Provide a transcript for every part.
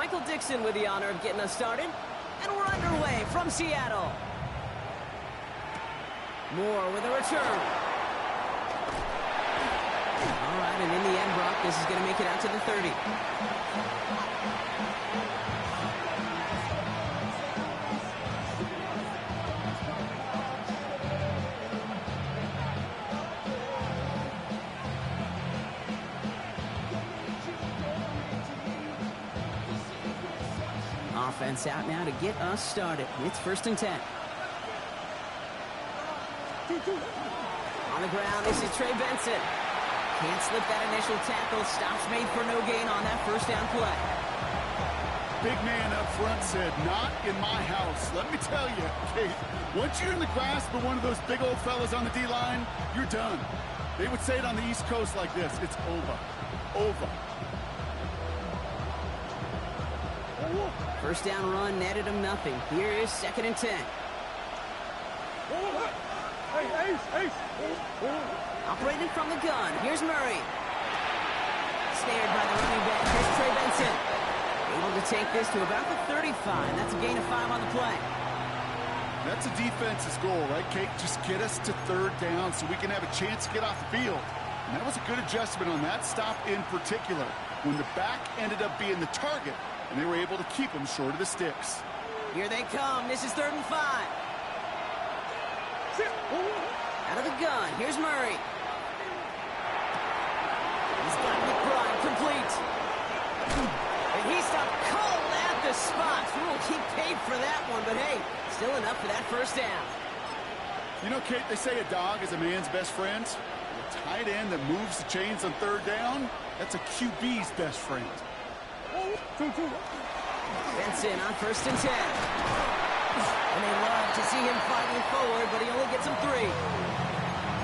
Michael Dixon with the honor of getting us started. And we're underway from Seattle. Moore with a return. All right, and in the end, Brock, this is going to make it out to the 30. Offense out now to get us started. It's 1st and 10. On the ground, this is Trey Benson. Can't slip that initial tackle. Stops made for no gain on that 1st down play. Big man up front said, not in my house. Let me tell you, Kate, once you're in the grasp of one of those big old fellas on the D-line, you're done. They would say it on the East Coast like this. It's over. Over. 1st down run netted him nothing. Here is 2nd and 10. Operating from the gun. Here's Murray. Snared by the running back. Here's Trey Benson. Able to take this to about the 35. That's a gain of 5 on the play. That's a defense's goal, right, Kate? Just get us to 3rd down so we can have a chance to get off the field. And that was a good adjustment on that stop in particular, when the back ended up being the target, and they were able to keep him short of the sticks. Here they come. This is 3rd and 5. Out of the gun. Here's Murray. He's got McBride complete. And he stopped cold at the spot. We will keep paid for that one, but hey, still enough for that 1st down. You know, Kate, they say a dog is a man's best friend. A tight end that moves the chains on 3rd down, that's a QB's best friend. Benson on 1st and 10. And they love to see him fighting forward, but he only gets him 3.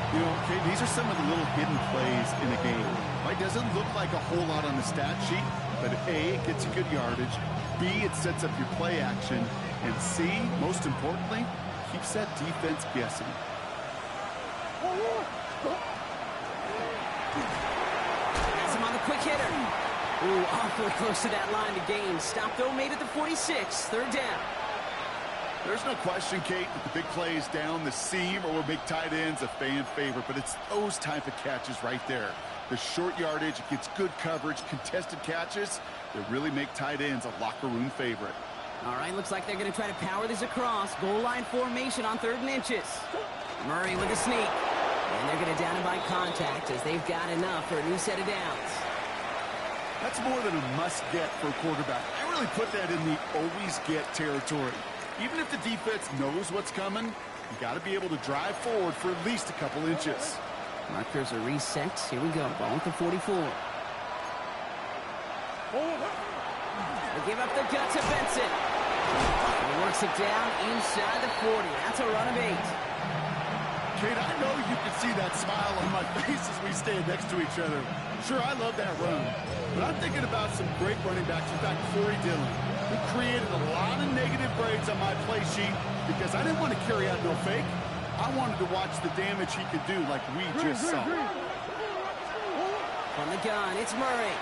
You know, okay, these are some of the little hidden plays in a game. It doesn't look like a whole lot on the stat sheet, but A, it gets you good yardage, B, it sets up your play action, and C, most importantly, keeps that defense guessing. Has him on the quick hitter. Ooh, awfully close to that line to gain. Stop, though, made it the 46. 3rd down. There's no question, Kate, that the big plays down the seam or big tight ends a fan favorite, but it's those type of catches right there. The short yardage, it gets good coverage, contested catches that really make tight ends a locker room favorite. All right, looks like they're going to try to power this across. Goal line formation on 3rd and inches. Murray with a sneak. And they're going to down him by contact as they've got enough for a new set of downs. That's more than a must-get for a quarterback. I really put that in the always-get territory. Even if the defense knows what's coming, you got to be able to drive forward for at least a couple inches. Markers are reset. Here we go. Ball at the 44. They give up the gut to Benson. He works it down inside the 40. That's a run of 8. Kate, I know you can see that smile on my face as we stand next to each other. Sure, I love that run. But I'm thinking about some great running backs. In fact, Corey Dillon, who created a lot of negative grades on my play sheet because I didn't want to carry out no fake. I wanted to watch the damage he could do like we just saw. From the gun, it's Murray.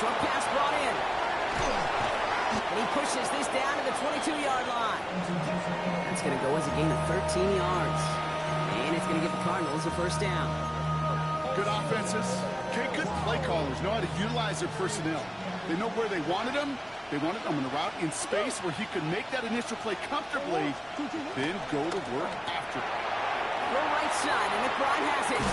Short pass brought in. And he pushes this down to the 22-yard line. That's going to go as a gain of 13 yards. And it's going to give the Cardinals a 1st down. Good offenses. Okay, good play callers know how to utilize their personnel. They know where they wanted them. They wanted them on a route in space where he could make that initial play comfortably, then go to work after it. Go right side, and McBride has it.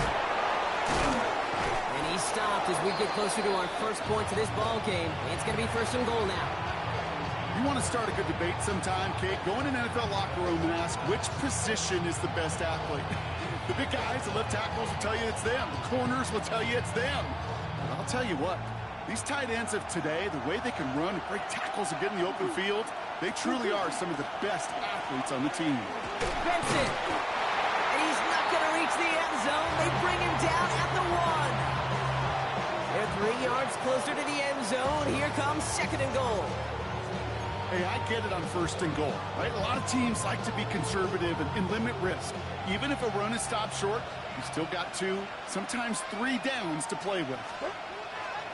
And he stopped as we get closer to our 1st points of this ball game. It's going to be 1st and goal now. You want to start a good debate sometime, Kate? Go in an NFL locker room and ask which position is the best athlete. The big guys, the left tackles will tell you it's them. The corners will tell you it's them. But I'll tell you what, these tight ends of today, the way they can run, break tackles and get in the open field, they truly are some of the best athletes on the team. Benson, and he's not going to reach the end zone. They bring him down at the 1. They're 3 yards closer to the end zone. Here comes 2nd and goal. Hey, I get it on 1st and goal, right? A lot of teams like to be conservative and limit risk. Even if a run is stopped short, you still got 2, sometimes 3 downs to play with.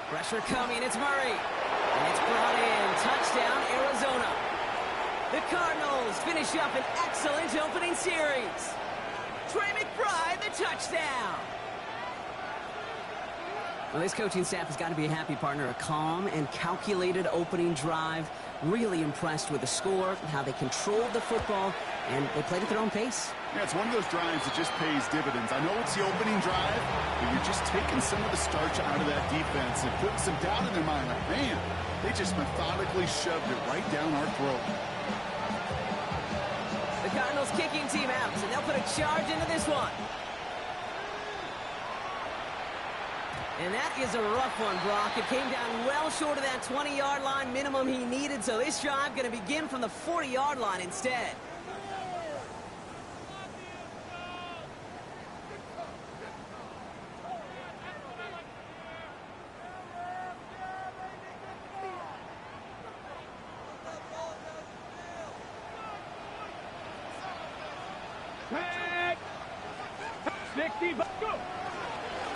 Pressure coming, it's Murray. And it's brought in. Touchdown, Arizona. The Cardinals finish up an excellent opening series. Trey McBride, the touchdown. Well, this coaching staff has got to be a happy partner. A calm and calculated opening drive. Really impressed with the score, how they controlled the football, and they played at their own pace. Yeah, it's one of those drives that just pays dividends. I know it's the opening drive, but you're just taking some of the starch out of that defense and putting some doubt in their mind. Like, man, they just methodically shoved it right down our throat. The Cardinals kicking team out, and they'll put a charge into this one. And that is a rough one, Brock. It came down well short of that 20-yard line minimum he needed, so this drive going to begin from the 40-yard line instead.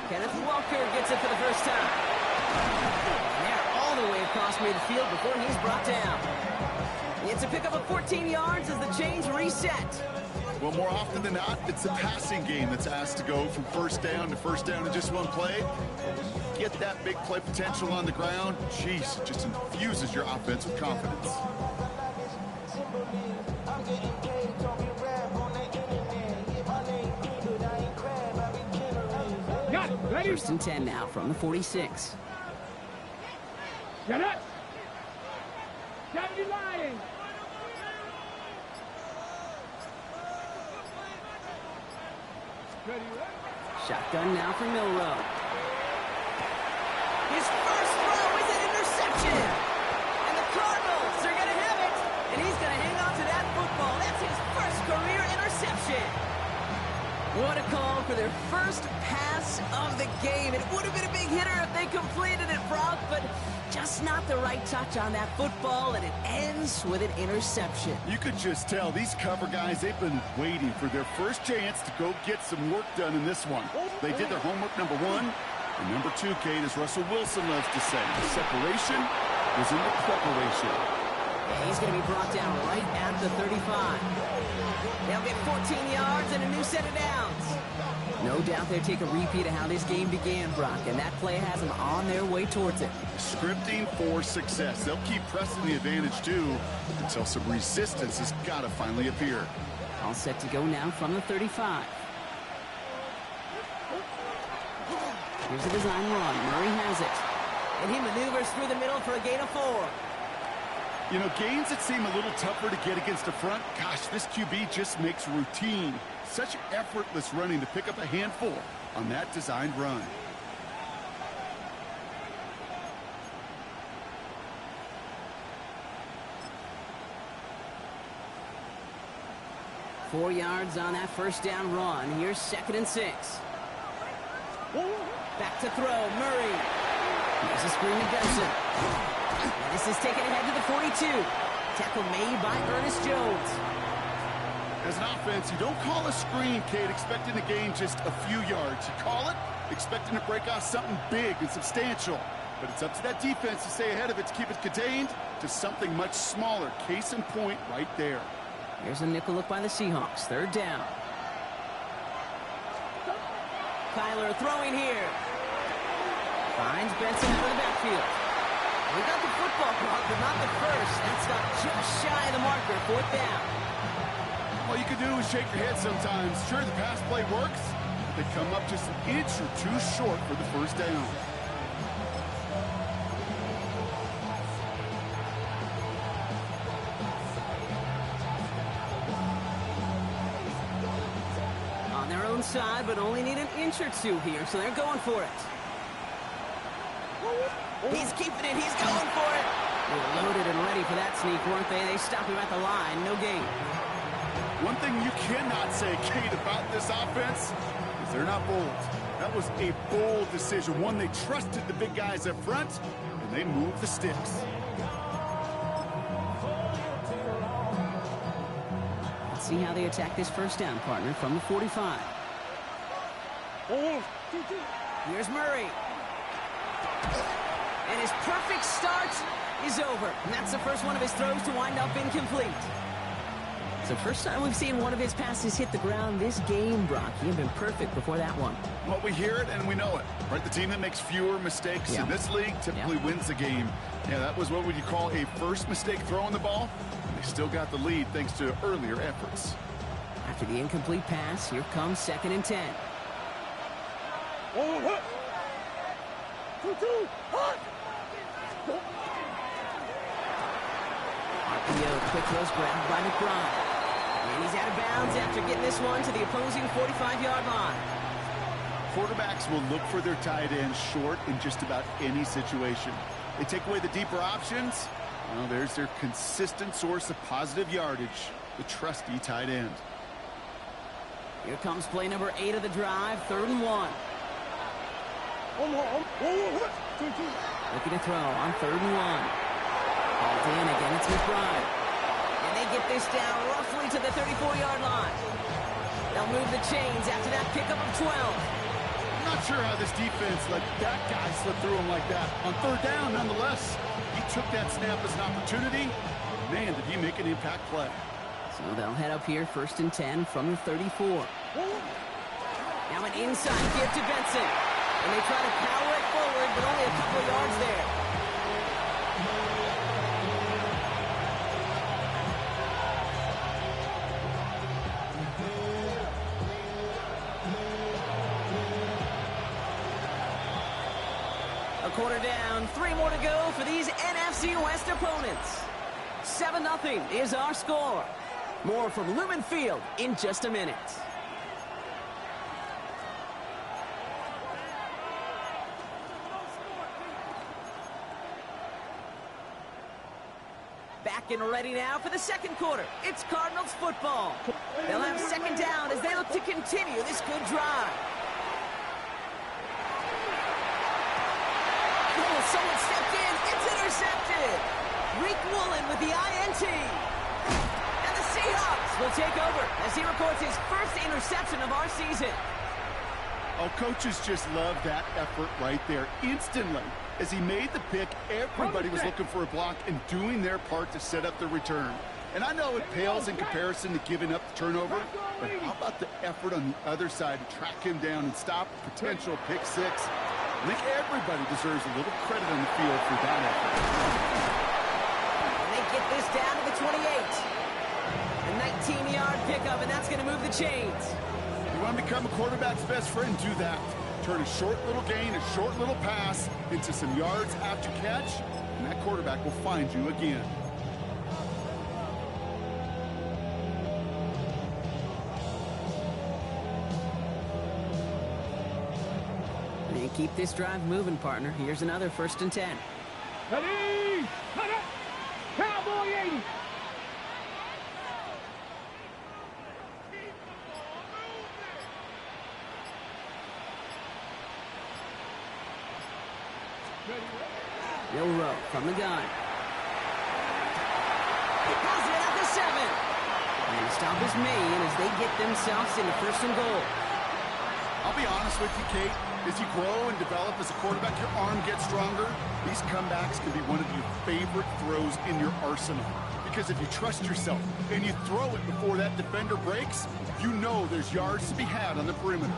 Kenneth Walker gets it for the first time. And they're all the way across midfield before he's brought down. It's a pickup of 14 yards as the chains reset. Well, more often than not, it's the passing game that's asked to go from first down in just one play. Get that big play potential on the ground. Jeez, it just infuses your offense with confidence. First and 10 now from the 46. Get up! Get the line! Shotgun now for Milroe. His first throw is an interception. And the Cardinals are going to have it. And he's going to hang on to that football. That's his first career interception. What a call for their first pass of the game. It would have been a big hitter if they completed it, Brock, but just not the right touch on that football, and it ends with an interception. You could just tell these cover guys, they've been waiting for their first chance to go get some work done in this one. They did their homework, number one. And number two, Kate, as Russell Wilson loves to say, the separation was in the preparation. Yeah, he's going to be brought down right at the 35. They'll get 14 yards and a new set of downs. No doubt they'll take a repeat of how this game began, Brock, and that play has them on their way towards it. Scripting for success. They'll keep pressing the advantage, too, until some resistance has got to finally appear. All set to go now from the 35. Here's the design run. Murray has it. And he maneuvers through the middle for a gain of 4. You know, gains that seem a little tougher to get against the front, gosh, this QB just makes routine. Such effortless running to pick up a handful on that designed run. Four yards on that first down run. Here's 2nd and 6. Back to throw, Murray. Here's a screen to Benson. And this is taken ahead to the 42. Tackle made by Ernest Jones. As an offense, you don't call a screen, Kate, expecting to gain just a few yards. You call it expecting to break off something big and substantial. But it's up to that defense to stay ahead of it, to keep it contained to something much smaller. Case in point right there. Here's a nickel look by the Seahawks. 3rd down. Kyler throwing here. Finds Benson out of the backfield. We got the football, but not the first. That's not just shy of the marker. 4th down. All you can do is shake your head sometimes. Sure, the pass play works. They come up just an inch or two short for the first down. On their own side, but only need an inch or two here, so they're going for it. He's keeping it. He's going for it. They were loaded and ready for that sneak, weren't they? They stopped him at the line. No gain. One thing you cannot say, Kate, about this offense is they're not bold. That was a bold decision, one they trusted the big guys up front, and they moved the sticks. Let's see how they attack this first down, partner, from the 45. Here's Murray. And his perfect start is over. And that's the first one of his throws to wind up incomplete. It's the first time we've seen one of his passes hit the ground this game, Brock. He had been perfect before that one. Well, we hear it and we know it, right? The team that makes fewer mistakes in this league typically wins the game. Yeah, that was what would you call a first mistake throwing the ball. They still got the lead thanks to earlier efforts. After the incomplete pass, here comes 2nd and 10. RPO, quick throws grabbed by McBride. And he's out of bounds after getting this one to the opposing 45-yard line. Quarterbacks will look for their tight end short in just about any situation. They take away the deeper options. Well, there's their consistent source of positive yardage, the trusty tight end. Here comes play number 8 of the drive, 3rd and 1. Looking to throw on 3rd and 1. Called in again, it's McBride. And they get this down roughly to the 34-yard line. They'll move the chains after that pickup of 12. I'm not sure how this defense let that guy slip through him like that. On 3rd down, nonetheless, he took that snap as an opportunity. Man, did he make an impact play. So they'll head up here, 1st and 10 from the 34. Now an inside give to Benson. And they try to power it forward, but only a couple of yards there. A quarter down, 3 more to go for these NFC West opponents. 7-0 is our score. More from Lumen Field in just a minute. Back and ready now for the 2nd quarter. It's Cardinals football. They'll have 2nd down as they look to continue this good drive. Oh, someone stepped in. It's intercepted. Reek Woolen with the INT. And the Seahawks will take over as he records his first interception of our season. Oh, coaches just love that effort right there. Instantly, as he made the pick, everybody was looking for a block and doing their part to set up the return. And I know it pales in comparison to giving up the turnover, but how about the effort on the other side to track him down and stop a potential pick 6? I think everybody deserves a little credit on the field for that effort. And they get this down to the 28. A 19-yard pickup, and that's going to move the chains. You want to become a quarterback's best friend? Do that. Turn a short little gain, a short little pass into some yards after catch, and that quarterback will find you again. They keep this drive moving, partner. Here's another 1st and 10. Ready? Cowboy 80. Bill Rowe from the gun. He has it at the 7. And the stop is made as they get themselves into 1st and goal. I'll be honest with you, Kate. As you grow and develop as a quarterback, your arm gets stronger. These comebacks can be one of your favorite throws in your arsenal. Because if you trust yourself and you throw it before that defender breaks, you know there's yards to be had on the perimeter.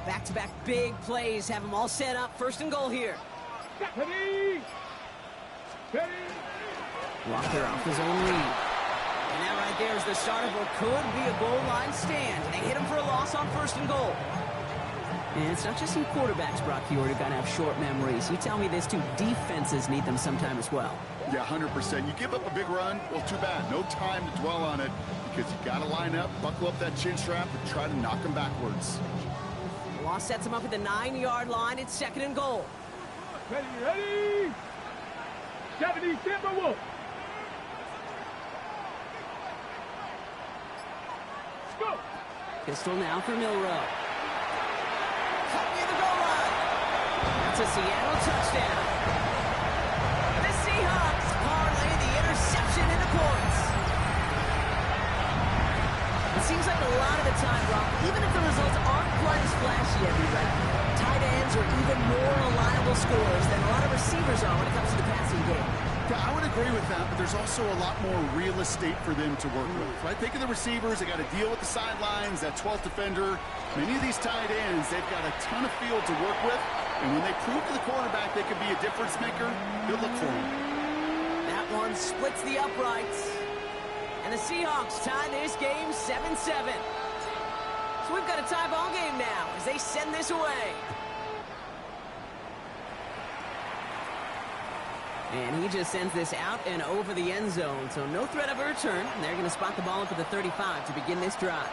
Back-to-back big plays have them all set up. 1st and goal here. Ready? Walker off his own lead. And that right there is the start of what could be a goal line stand. They hit him for a loss on 1st and goal. And it's not just in quarterbacks, Brock, you already got to have short memories. You tell me this too, defenses need them sometime as well. Yeah, 100%. You give up a big run, well, too bad. No time to dwell on it because you got to line up, buckle up that chin strap, and try to knock them backwards. The loss sets him up at the 9-yard line. It's 2nd and goal. Ready? 70 Timberwolves. Pistol now for Milroe. Cut near the goal line. That's a Seattle touchdown. The Seahawks parlay the interception into points. It seems like a lot of the time, Rob, even if the results aren't quite as flashy every rep, tight ends are even more reliable scorers than a lot of receivers are when it comes to the passing game. Yeah, I would agree with that, but there's also a lot more real estate for them to work with. Right? Think of the receivers. They got to deal with the sidelines, that 12th defender. Many of these tight ends, they've got a ton of field to work with, and when they prove to the quarterback they could be a difference maker, they'll look for him. That one splits the uprights. And the Seahawks tie this game 7-7. So we've got a tie ball game now as they send this away. And he just sends this out and over the end zone, so no threat of a return. They're going to spot the ball up at the 35 to begin this drive.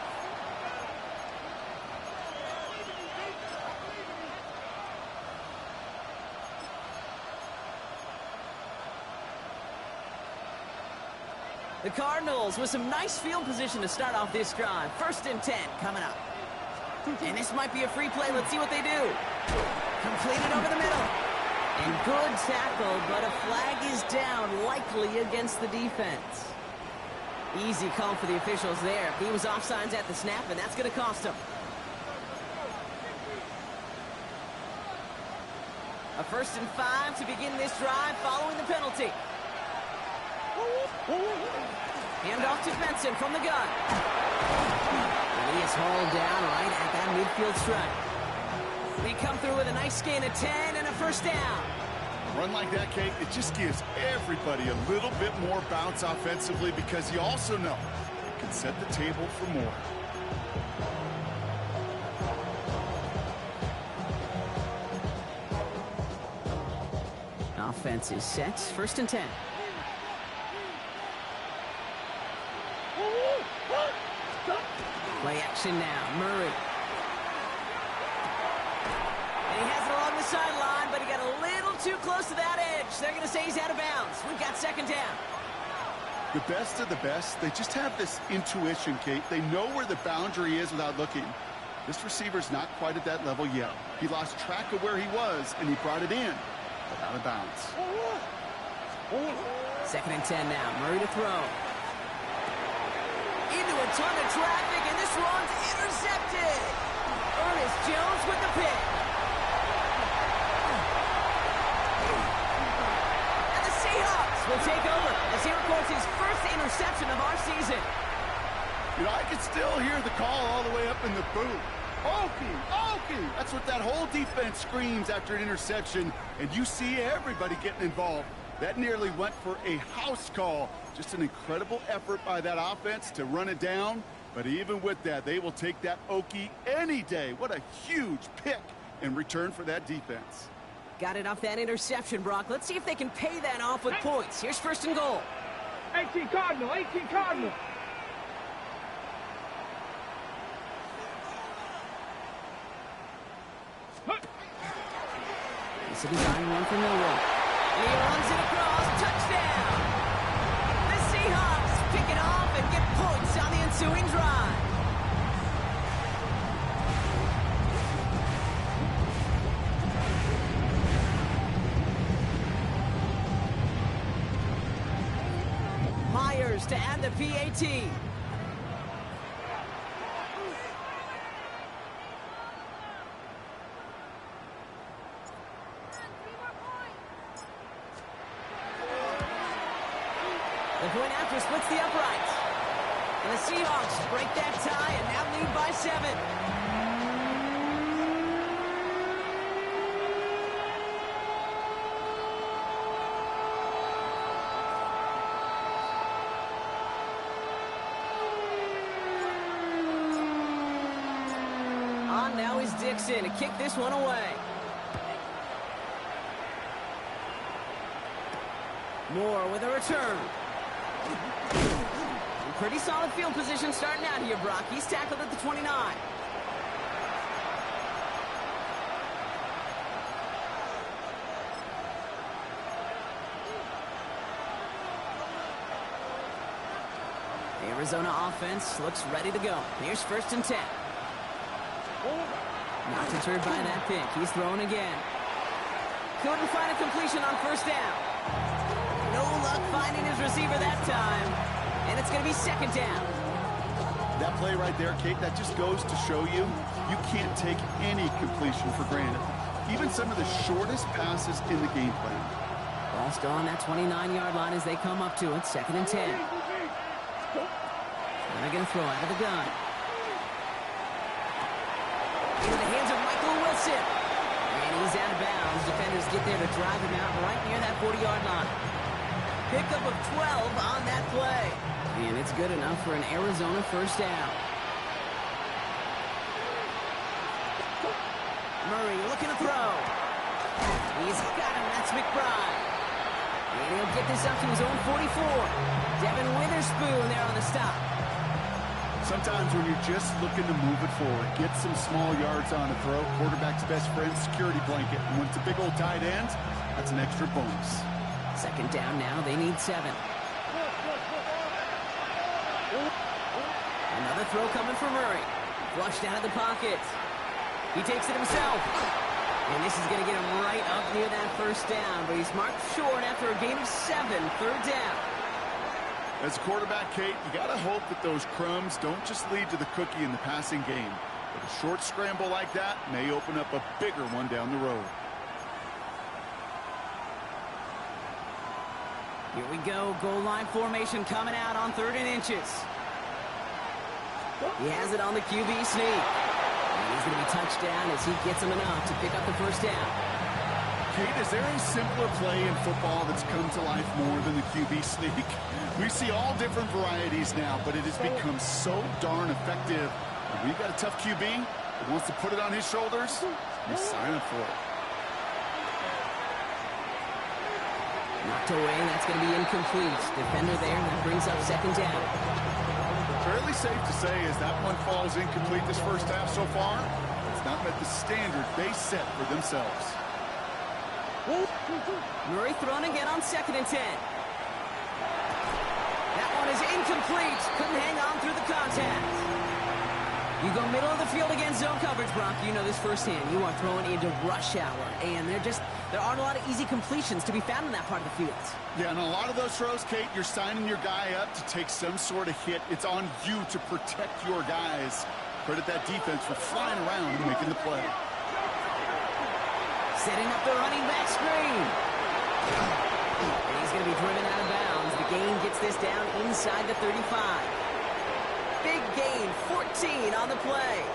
The Cardinals with some nice field position to start off this drive. 1st and 10 coming up. And this might be a free play. Let's see what they do. Completed over the middle. And good tackle, but a flag is down, likely against the defense. Easy call for the officials there. He was offsides at the snap, and that's going to cost him. A 1st and 5 to begin this drive following the penalty. Hand off to Benson from the gun. And he is hauled down right at that midfield stripe. They come through with a nice gain of 10 and a 1st down. A run like that, Kate, it just gives everybody a little bit more bounce offensively because you also know it can set the table for more. Offense is set. 1st and 10. Play action now. Murray. And he has it along the sideline, but he got a little too close to that edge. They're going to say he's out of bounds. We've got 2nd down. The best of the best, they just have this intuition, Kate. They know where the boundary is without looking. This receiver's not quite at that level yet. He lost track of where he was, and he brought it in, but out of bounds. 2nd and 10 now. Murray to throw. Into a ton of traffic, and this one's intercepted. Ernest Jones with the pick. And the Seahawks will take over as he records his 1st interception of our season. You know, I can still hear the call all the way up in the booth. Okie, Okie! That's what that whole defense screams after an interception, and you see everybody getting involved. That nearly went for a house call. Just an incredible effort by that offense to run it down. But even with that, they will take that Okie any day. What a huge pick in return for that defense. Got it off that interception, Brock. Let's see if they can pay that off with points. Here's 1st and goal. 18 Cardinal, 18 Cardinal. It's a design one for Milroe. And he runs it across. Touchdown! The Seahawks pick it off and get points on the ensuing drive. Myers to add the PAT. The point after splits the uprights. And the Seahawks break that tie and now lead by 7. On now is Dixon to kick this one away. Moore with a return. Pretty solid field position starting out here, Brock. He's tackled at the 29. The Arizona offense looks ready to go. Here's 1st and 10. Not deterred by that pick. He's throwing again. Couldn't find a completion on first down. No luck finding his receiver that time. And it's going to be second down. That play right there, Kate, that just goes to show you, you can't take any completion for granted. Even some of the shortest passes in the game plan. Ball still on that 29-yard line as they come up to it. Second and 10. They're going to throw out of the gun. Into the hands of Michael Wilson. And he's out of bounds. Defenders get there to drive him out right near that 40-yard line. Pickup of 12 on that play. And it's good enough for an Arizona first down. Murray looking to throw. He's got him. That's McBride. And he'll get this up to his own 44. Devin Witherspoon there on the stop. Sometimes when you're just looking to move it forward, get some small yards on a throw, quarterback's best friend, security blanket. And when it's a big old tight end, that's an extra bonus. Second down now. They need 7. Another throw coming for Murray. Flushed out of the pocket. He takes it himself. And this is going to get him right up near that first down. But he's marked short after a gain of 7. Third down. As a quarterback, Kate, you got to hope that those crumbs don't just lead to the cookie in the passing game. But a short scramble like that may open up a bigger one down the road. Here we go. Goal line formation coming out on 3rd and inches. He has it on the QB sneak. And he's going to be touched down as he gets him enough to pick up the first down. Kate, is there a simpler play in football that's come to life more than the QB sneak? We see all different varieties now, but it has become so darn effective. And when you've got a tough QB that wants to put it on his shoulders, you sign up for it. Knocked away, and that's going to be incomplete. Defender there, and that brings up second down. Fairly safe to say as that one falls incomplete this first half so far, it's not met the standard they set for themselves. Murray thrown again on 2nd and 10. That one is incomplete. Couldn't hang on through the contact. You go middle of the field against zone coverage, Brock. You know this firsthand. You are throwing into rush hour, and there aren't a lot of easy completions to be found in that part of the field. Yeah, and a lot of those throws, Kate, you're signing your guy up to take some sort of hit. It's on you to protect your guys. Credit that defense for flying around and making the play. Setting up the running back screen. And he's going to be driven out of bounds. The gain gets this down inside the 35. Big gain, 14 on the play.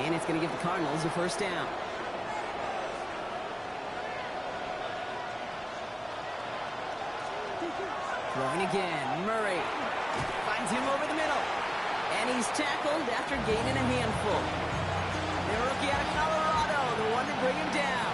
And it's going to give the Cardinals a first down. Throwing again, Murray finds him over the middle. And he's tackled after gaining a handful. The rookie out of Colorado, the one to bring him down.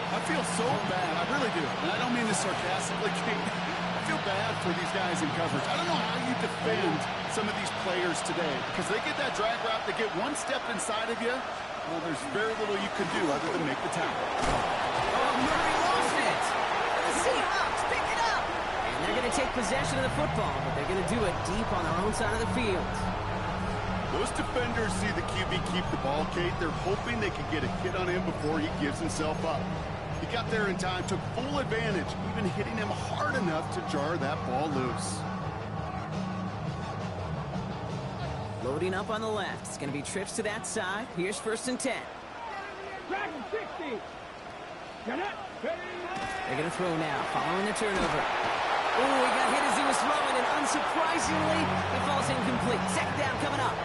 I feel so bad, I really do. And I don't mean this sarcastically, Kate. I feel bad for these guys in coverage. I don't know how you defend some of these players today. Because they get that drag route, they get one step inside of you. Well, there's very little you can do other than make the tackle. Oh, Murray lost it. The Seahawks pick it up. And they're going to take possession of the football, but they're going to do it deep on their own side of the field. Those defenders see the QB keep the ball, Kate. They're hoping they can get a hit on him before he gives himself up. He got there in time, took full advantage, even hitting him hard enough to jar that ball loose. Loading up on the left. It's going to be trips to that side. Here's 1st and 10. Dragon 60. Get it. They're going to throw now, following the turnover. Oh, he got hit as he was throwing, and unsurprisingly, it falls incomplete. Second down coming up.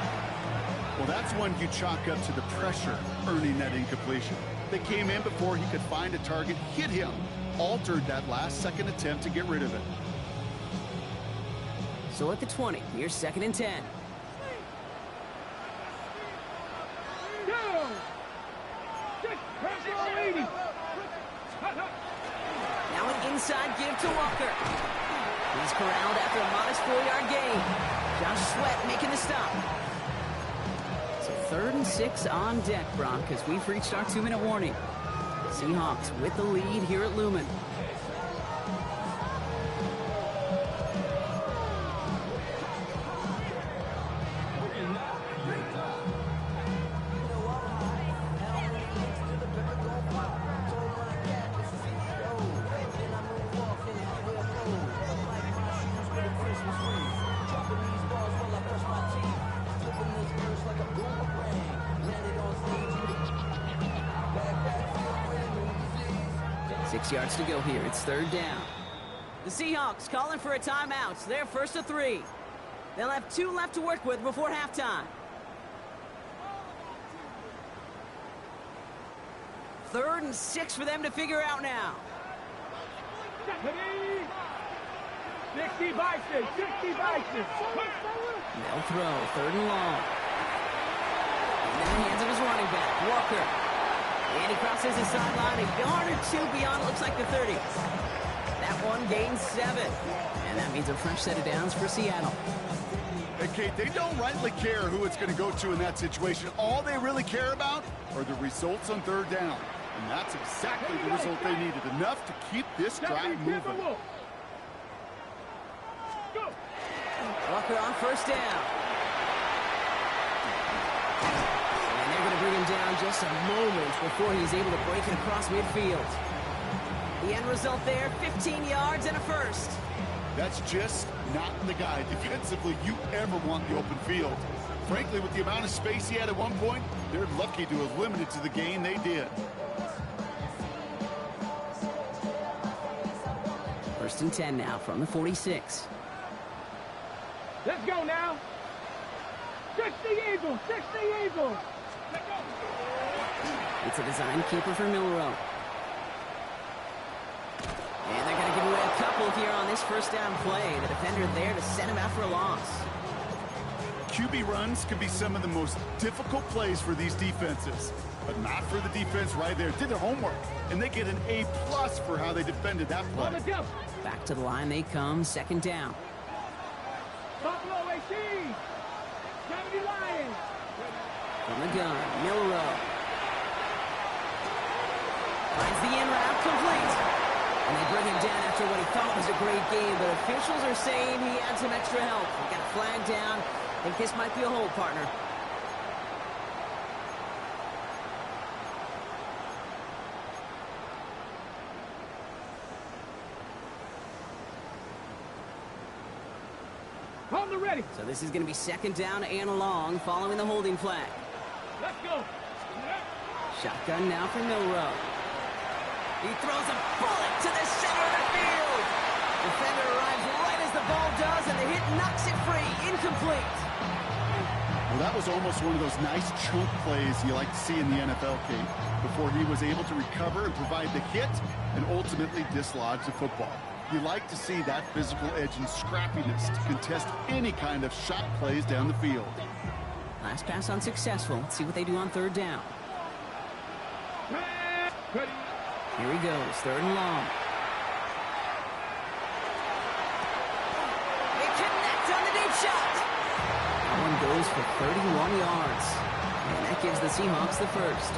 Well, that's one you chalk up to the pressure earning that incompletion. They came in before he could find a target, hit him, altered that last-second attempt to get rid of it. So at the 20, here's 2nd and 10. Go. 6, pressure 80. Now an inside give to Walker. He's corralled after a modest 4-yard gain. Josh Sweat making the stop. So 3rd and 6 on deck, Brock, as we've reached our 2-minute warning. Seahawks with the lead here at Lumen. 6 yards to go here. It's third down. The Seahawks calling for a timeout. So they're first to 3. They'll have 2 left to work with before halftime. Third and 6 for them to figure out now. 60 Bison, 60 Bison. They'll throw, third and long. In the hands of his running back, Walker. And he crosses the sideline, a yard or 2 beyond, looks like the 30. That one gains 7. And that means a fresh set of downs for Seattle. Hey, Kate, they don't rightly care who it's going to go to in that situation. All they really care about are the results on third down. And that's exactly the result they needed. Enough to keep this drive moving. Walker on first down. And they're going to bring him down just a moment before he's able to break it across midfield. The end result there, 15 yards and a first. That's just not the guy defensively you ever want the open field. Frankly, with the amount of space he had at one point, they're lucky to have limited to the gain they did. First and 10 now from the 46. Let's go now. 60 Eagles, 60 Eagles. Let's go. It's a design keeper for Milroe. And they're going to give away a couple here on this first down play. The defender there to send him out for a loss. QB runs can be some of the most difficult plays for these defenses, but not for the defense right there. Did their homework, and they get an A+ for how they defended that play. On the jump. Back to the line they come, second down. Buffalo AC. 70 Lions. From the gun, Milroe. Finds the in route, complete. And they bring him down after what he thought was a great game, but officials are saying he had some extra help. He got a flag down. I think this might be a hold, partner. On the ready. So this is going to be second down and long following the holding flag. Let's go. Shotgun now for Milroe. He throws a bullet to the center of the field. Defender arrives right as the ball does, and the hit knocks it free. Incomplete. Well, that was almost one of those nice chunk plays you like to see in the NFL, Kate, before he was able to recover and provide the hit and ultimately dislodge the football. You like to see that physical edge and scrappiness to contest any kind of shot plays down the field. Last pass unsuccessful. Let's see what they do on third down. Ready. Here he goes, third and long. They connect on the deep shot. That one goes for 31 yards. And that gives the Seahawks the first.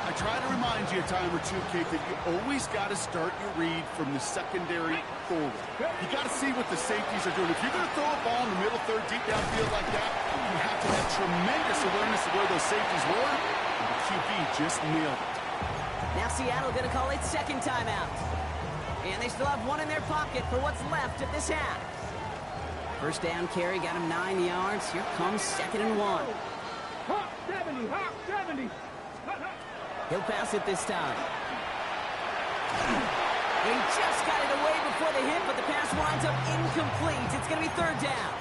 I try to remind you a time or two, Kate, that you always got to start your read from the secondary forward. You got to see what the safeties are doing. If you're going to throw a ball in the middle third, deep downfield like that, you have to have tremendous awareness of where those safeties were, and the QB just nailed it. Now Seattle going to call its second timeout. And they still have one in their pocket for what's left of this half. First down carry got him 9 yards. Here comes second and 1. Hawk 70, Hawk 70. He'll pass it this time. He just got it away before the hit, but the pass winds up incomplete. It's going to be third down.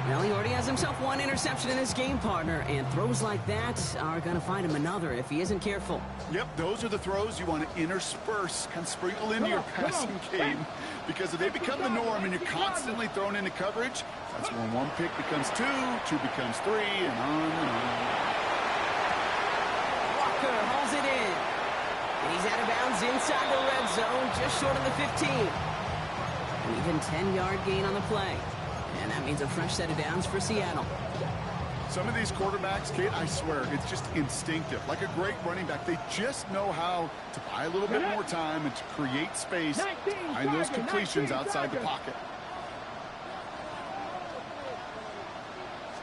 Well, he already has himself one interception in his game, partner, and throws like that are going to find him another if he isn't careful. Yep, those are the throws you want to intersperse, kind of sprinkle into your passing game, because if they become the norm and you're constantly thrown into coverage, that's when one pick becomes two, two becomes three, and on and on. Walker hauls it in. And he's out of bounds inside the red zone, just short of the 15. An even 10-yard gain on the play. And that means a fresh set of downs for Seattle. Some of these quarterbacks, Kate, I swear, it's just instinctive. Like a great running back, they just know how to buy a little bit more time and to create space, find those completions outside the pocket.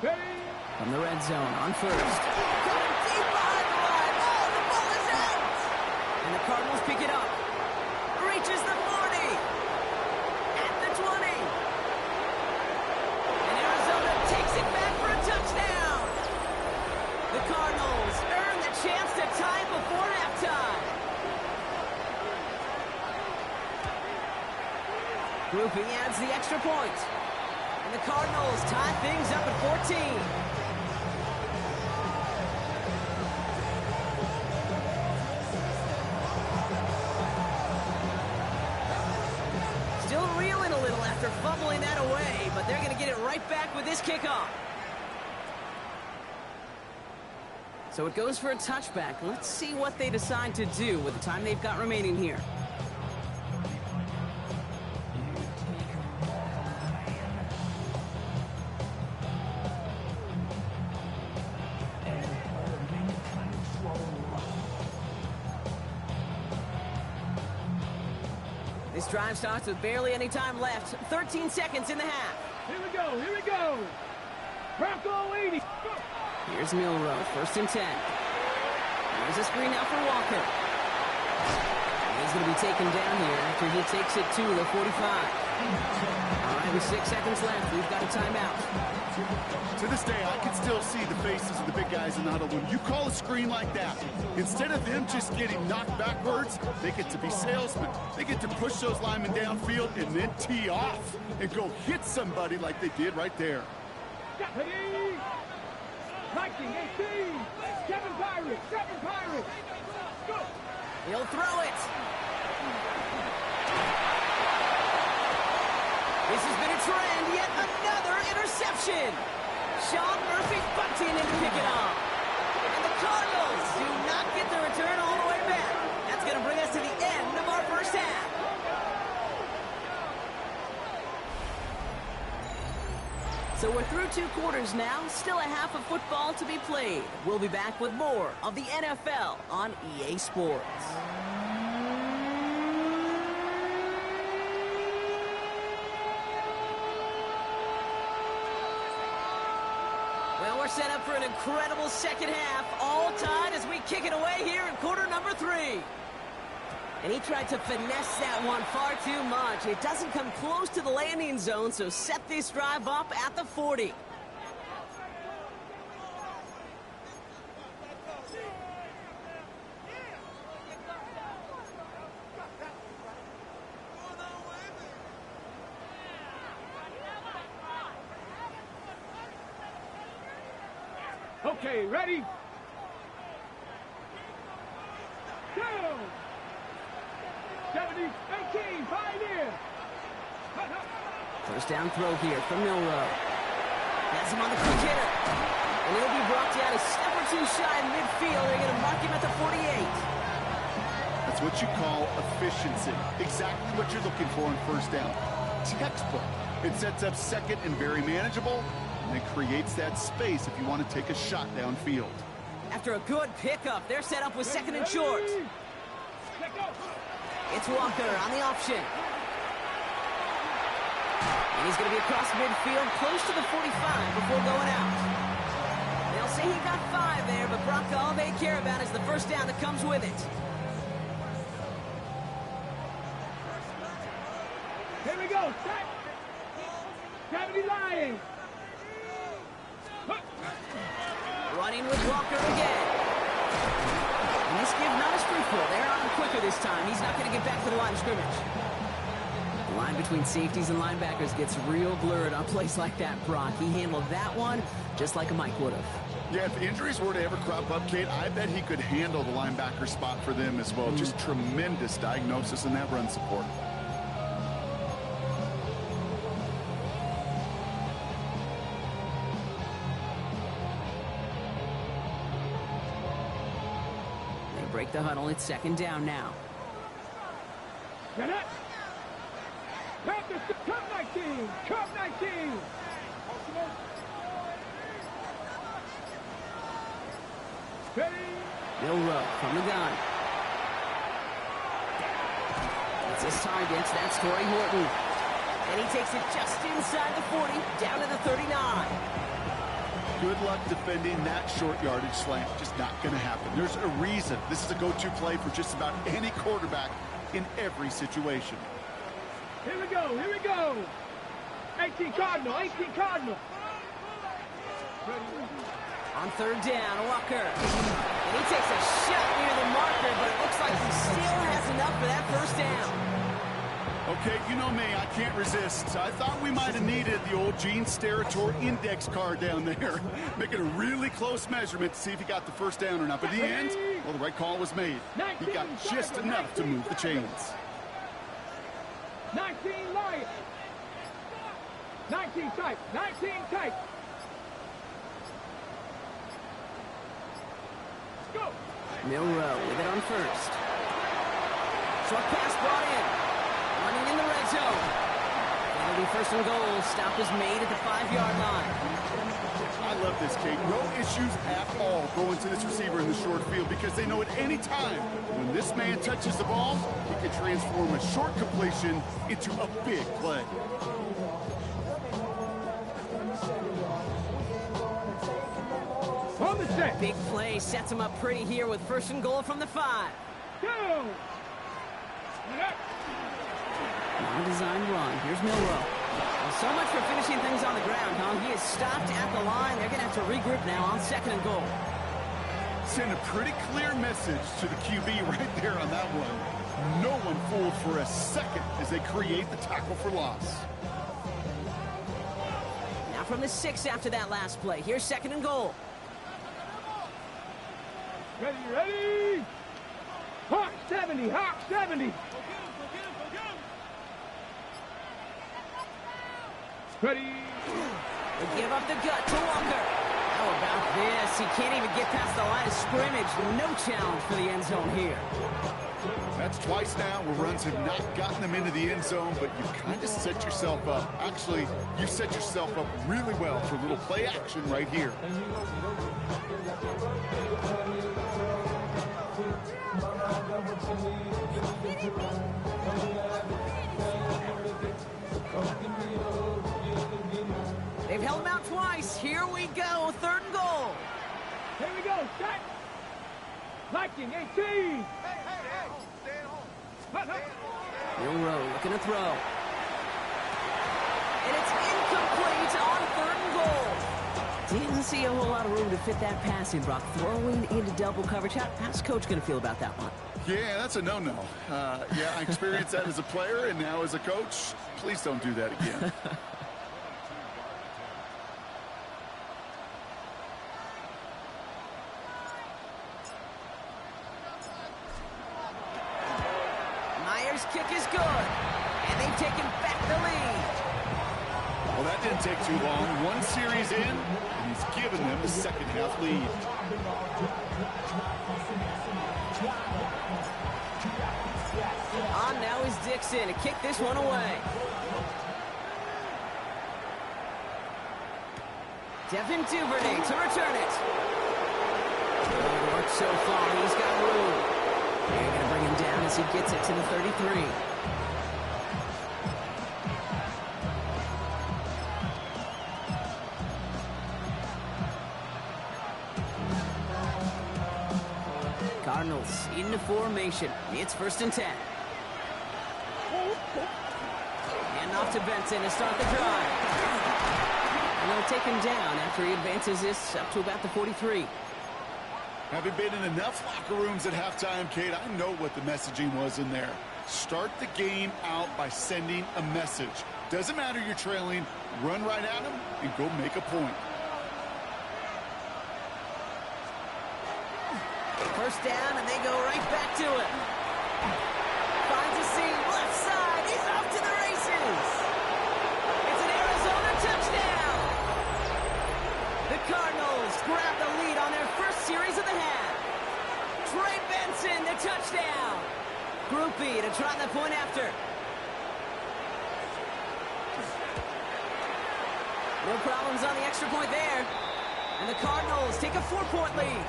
From the red zone on first. Coming deep behind the line. Oh, the ball is out! And the Cardinals pick it up. Reaches the 40. At the 20. And Arizona takes it back for a touchdown. The Cardinals earn the chance to tie before halftime. He adds the extra point. And the Cardinals tie things up at 14. Still reeling a little after fumbling that away, but they're going to get it right back with this kickoff. So it goes for a touchback. Let's see what they decide to do with the time they've got remaining here. This drive starts with barely any time left. 13 seconds in the half. Here we go, here we go. Bronco 80. Here's Milroe, 1st and 10. There's a screen now for Walker. He's going to be taken down here after he takes it to the 45. All right, with 6 seconds left, we've got a timeout. To this day, I can still see the faces of the big guys in the huddle. When you call a screen like that, instead of them just getting knocked backwards, they get to be salesmen. They get to push those linemen downfield and then tee off and go hit somebody like they did right there. Deputy! Viking 18! 7 Pirates! 7 Pirates! Go! He'll throw it. This has been a trend. Yet another interception. Sean Murphy bunting in to pick it off. And the Cardinals do not get the return all the way back. That's going to bring us to the end of our first half. So we're through 2 quarters now. Still a half of football to be played. We'll be back with more of the NFL on EA Sports. Well, we're set up for an incredible second half. All tied as we kick it away here in quarter number 3. And he tried to finesse that one far too much. It doesn't come close to the landing zone, so set this drive up at the 40. Okay, ready? Go! 70, 18, Pioneer! First down throw here from Milroe. Has him on the quick hitter. And he'll be brought down a step or 2 shy in midfield. They're going to mark him at the 48. That's what you call efficiency. Exactly what you're looking for on first down. Textbook. It sets up second and very manageable, and it creates that space if you want to take a shot downfield. After a good pickup, they're set up with second and short. It's Walker on the option. And he's going to be across midfield, close to the 45 before going out. They'll say he got 5 there, but Brock, all they care about is the first down that comes with it. Here we go, set! 70 Lions! Running with Walker again. And this give not as fruitful. They're on him quicker this time. He's not going to get back to the line of scrimmage. The line between safeties and linebackers gets real blurred on plays like that, Brock. He handled that one just like a Mike would have. Yeah, if injuries were to ever crop up, Kate, I bet he could handle the linebacker spot for them as well. Just tremendous diagnosis in that run support. Break the huddle. It's second down now. Get it! Cup 19! Cup 19! Ready? Milroe from the gun. It's his targets. That's Torrey Horton. And he takes it just inside the 40, down to the 39. Good luck defending that short yardage slant. Just not going to happen. There's a reason this is a go-to play for just about any quarterback in every situation. Here we go, here we go. 18 Cardinal, 18 Cardinal. On third down, Walker. And he takes a shot near the marker, but it looks like he still has enough for that first down. Okay, you know me, I can't resist. I thought we might have needed the old Gene Steratore index card down there. Making a really close measurement to see if he got the first down or not. But in the end, well, the right call was made. He got just enough to move the chains. 19 Lions. 19 tight. 19 tight. Go. Milroe with it on first. Short pass brought in. Running in the red zone. It'll be first and goal. Stop is made at the 5-yard line. I love this, Kate. No issues at all going to this receiver in the short field because they know at any time when this man touches the ball, he can transform a short completion into a big play. On the set. Big play sets him up pretty here with first and goal from the 5. Go. Non-designed run. Here's Milroe. Well, so much for finishing things on the ground, huh? He is stopped at the line. They're going to have to regroup now on second and goal. Send a pretty clear message to the QB right there on that one. No one fooled for a second as they create the tackle for loss. Now from the 6 after that last play. Here's second and goal. Ready, ready. Hawk 70, Hawk 70. Ready. They give up the gut to Walker. How about this? He can't even get past the line of scrimmage. No challenge for the end zone here. That's twice now where runs have not gotten them into the end zone, but you kind of set yourself up. Actually, you set yourself up really well for a little play action right here. They've held him out twice. Here we go. Third and goal. Here we go. Set. Viking 18. Hey. Milroe looking to throw. And it's incomplete on third and goal. Didn't see a whole lot of room to fit that passing, Brock. Throwing into double coverage. How's Coach going to feel about that one? Yeah, that's a no-no. Yeah, I experienced that as a player and now as a coach. Please don't do that again. Myers' kick is good. And they've taken back the lead. Well, that didn't take too long. One series in, and he's given them the second half lead. On now is Dixon to kick this one away. Devin Duvernay to return it. Good work so far. He's got room. They're going to bring him down as he gets it to the 33. Cardinals into formation. It's first and 10. And off to Benson to start the drive. And they'll take him down after he advances this up to about the 43. Having been in enough locker rooms at halftime, Kate, I know what the messaging was in there. Start the game out by sending a message. Doesn't matter you're trailing, run right at them and go make a point. First down, and they go right back to it. Finds a seam, left side. He's off to the races. It's an Arizona touchdown. The Cardinals grab the lead on their first series of the half. Trey Benson, the touchdown. Groupie to try the point after. No problems on the extra point there. And the Cardinals take a 4-point lead.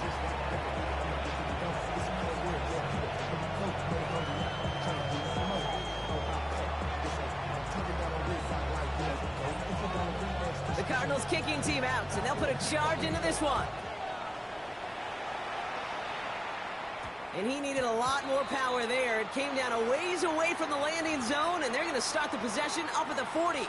The Cardinals kicking team out, and they'll put a charge into this one. And he needed a lot more power there. It came down a ways away from the landing zone, and they're going to start the possession up at the 40.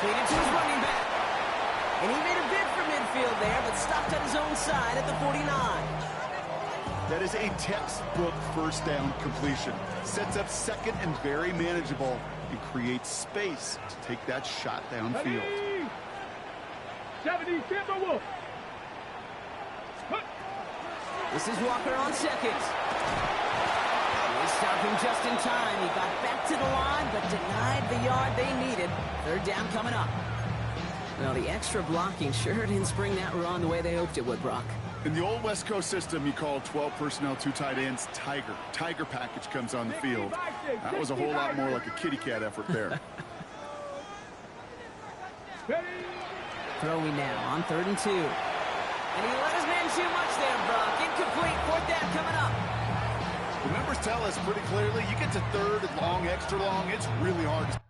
Completed to his running back. And he made a bid for midfield there, but stopped on his own side at the 49. That is a textbook first down completion. Sets up second and very manageable and creates space to take that shot downfield. 70 Timberwolves. This is Walker on second. They stopped him just in time. He got back to the line, but denied the yard they needed. Third down coming up. Well, the extra blocking sure didn't spring that run the way they hoped it would, Brock. In the old West Coast system, you called 12 personnel, 2 tight ends, Tiger. Tiger package comes on the field. That was a whole lot more like a kitty cat effort there. Throwing now on 3rd and 2. And he let his man too much there, Brock. Incomplete. 4th down coming up. The numbers tell us pretty clearly, you get to 3rd and long, extra long, it's really hard to...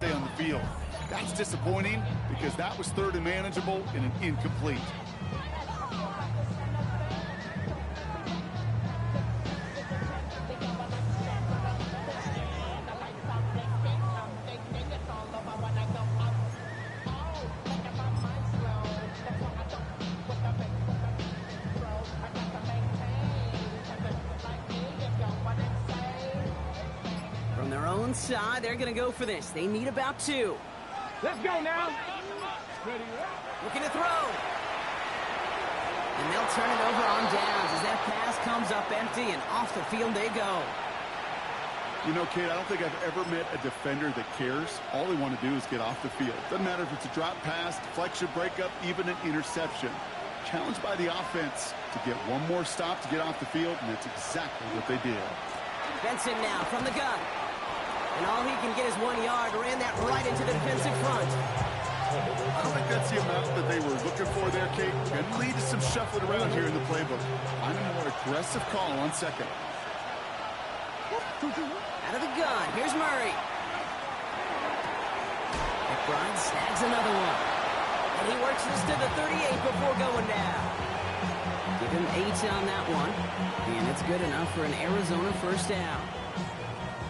on the field. That's disappointing because that was 3rd and manageable and an incomplete. Side, they're going to go for this. They need about 2. Let's go now. Looking to throw. And they'll turn it over on downs as that pass comes up empty and off the field they go. You know, Kate, I don't think I've ever met a defender that cares. All they want to do is get off the field. Doesn't matter if it's a drop pass, deflection, breakup, even an interception. Challenged by the offense to get one more stop to get off the field, and that's exactly what they did. Benson now from the gun. And all he can get is 1 yard. Ran that right into the defensive front. I don't think that's the amount that they were looking for there, Kate. And lead to some shuffling around here in the playbook. Find a more aggressive call on second. Out of the gun. Here's Murray. McBride snags another one. And he works this to the 38 before going down. Give him 8 on that one. And it's good enough for an Arizona first down.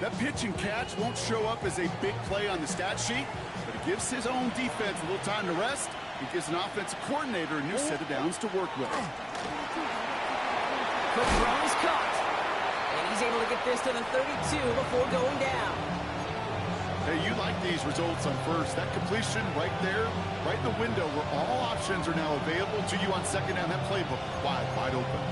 That pitch and catch won't show up as a big play on the stat sheet, but it gives his own defense a little time to rest. It gives an offensive coordinator a new set of downs to work with. Quick throw is caught. And he's able to get this to the 32 before going down. Hey, you like these results on first. That completion right there, right in the window where all options are now available to you on second down. That playbook wide open.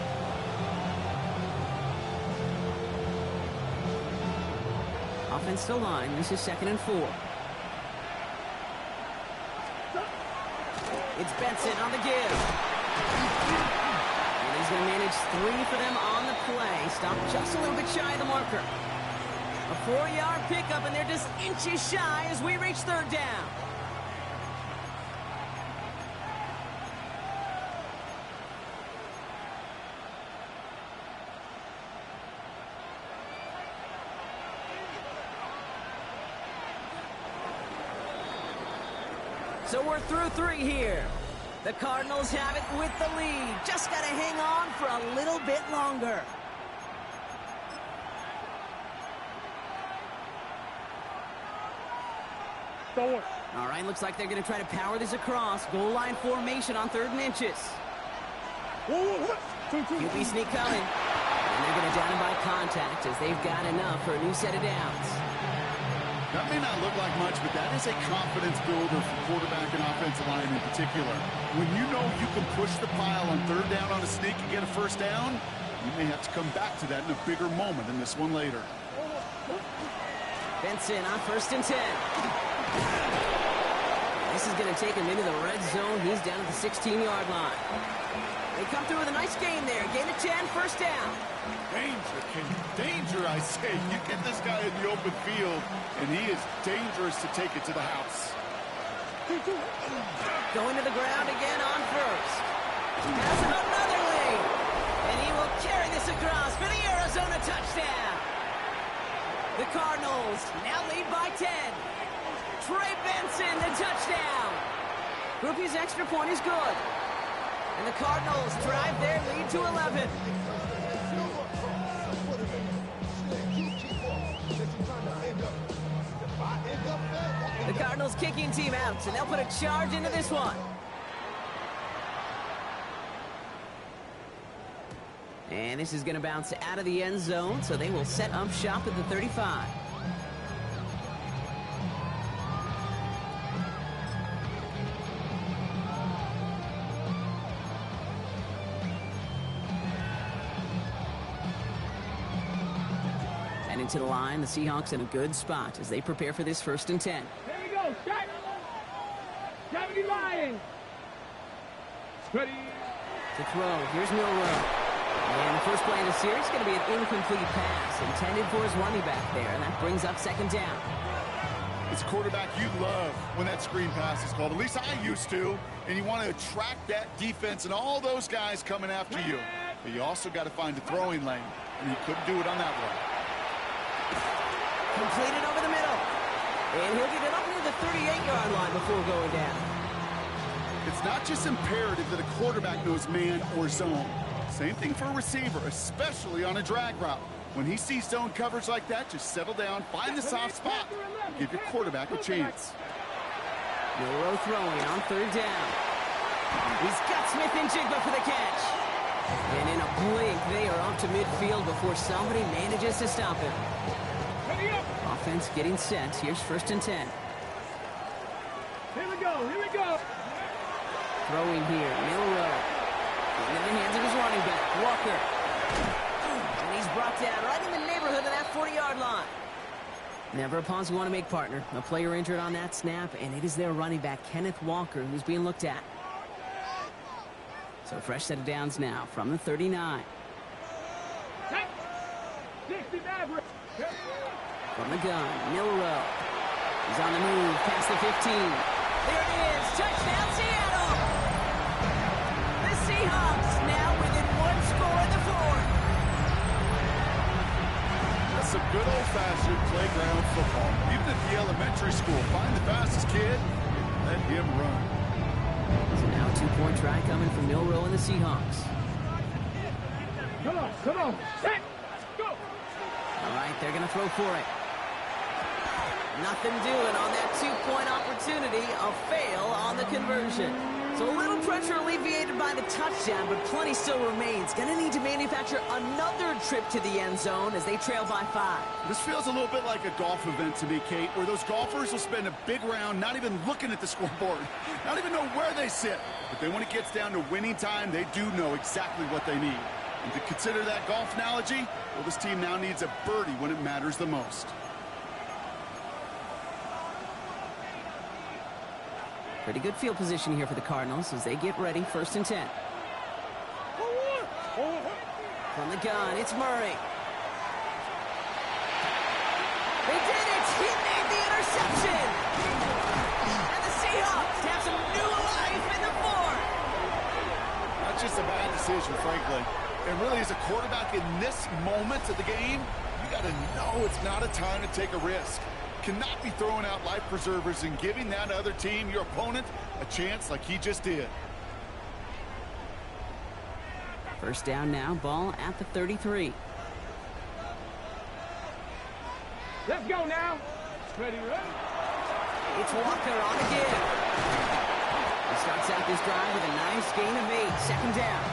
Offensive line. This is 2nd and 4. It's Benson on the give. And he's going to manage 3 for them on the play. Stopped just a little bit shy of the marker. A 4-yard pickup, and they're just inches shy as we reach 3rd down. So we're through 3 here. The Cardinals have it with the lead. Just got to hang on for a little bit longer. Forward. All right, looks like they're going to try to power this across. Goal line formation on 3rd and inches. QB sneak coming. And they're going to down him by contact as they've got enough for a new set of downs. That may not look like much, but that is a confidence builder for quarterback and offensive line in particular. When you know you can push the pile on 3rd down on a sneak and get a first down, you may have to come back to that in a bigger moment than this one later. Benson on 1st and 10. This is going to take him into the red zone. He's down at the 16-yard line. They come through with a nice gain there. Gain of 10, first down. Danger, King. Danger, I say. You get this guy in the open field, and he is dangerous to take it to the house. Going to the ground again on first. Has another lane. And he will carry this across for the Arizona touchdown. The Cardinals now lead by 10. Trey Benson, the touchdown. Groupie's extra point is good. And the Cardinals drive their lead to 11. The Cardinals kicking team out, and they'll put a charge into this one. And this is going to bounce out of the end zone, so they will set up shop at the 35. And into the line, the Seahawks in a good spot as they prepare for this 1st and 10. Here we go. Shot. 70 Lions. Ready. To throw, here's Milroe. And the first play of the series is going to be an incomplete pass intended for his running back there, and that brings up 2nd down. It's a quarterback you love when that screen pass is called. At least I used to. And you want to attract that defense and all those guys coming after you. But you also got to find a throwing lane, and he couldn't do it on that one. Completed over the middle. And he'll get it up near the 38-yard line before going down. It's not just imperative that a quarterback knows man or zone. Same thing for a receiver, especially on a drag route. When he sees zone coverage like that, just settle down, find the soft spot, and give your quarterback a chance. Milroe throwing on 3rd down. He's got Smith and Jigba for the catch. And in a blink, they are up to midfield before somebody manages to stop him. Offense getting set. Here's 1st and 10. Here we go. Here we go. Throwing here, Milroe. Into the hands of his running back, Walker. And he's brought down right in the neighborhood of that 40-yard line. Never a pause you want to make, partner. A player injured on that snap, and it is their running back, Kenneth Walker, who's being looked at. So a fresh set of downs now from the 39. 60 average. From the gun, Milroe. He's on the move, past the 15. There it is, touchdown Seattle! The Seahawks now within 1 score in the 4th. That's some good old-fashioned playground football. Even at the elementary school, find the fastest kid and let him run. So now a 2-point try coming from Milroe and the Seahawks. Come on, come on. Set, go. All right, they're going to throw for it. Nothing doing on that 2-point opportunity. A fail on the conversion. So a little pressure alleviated by the touchdown, but plenty still remains. Going to need to manufacture another trip to the end zone as they trail by 5. This feels a little bit like a golf event to me, Kate, where those golfers will spend a big round not even looking at the scoreboard, not even know where they sit. But then when it gets down to winning time, they do know exactly what they need. And to consider that golf analogy, well, this team now needs a birdie when it matters the most. Pretty good field position here for the Cardinals as they get ready, 1st and 10. From the gun, it's Murray. They did it! He made the interception! And the Seahawks have some new life in the 4th! Not just a bad decision, frankly. And really, as a quarterback in this moment of the game, you got to know it's not a time to take a risk. Cannot be throwing out life preservers and giving that other team, your opponent, a chance like he just did. 1st down now, ball at the 33. Let's go now. Ready, ready. It's Walker on again. He starts out this drive with a nice gain of 8, 2nd down.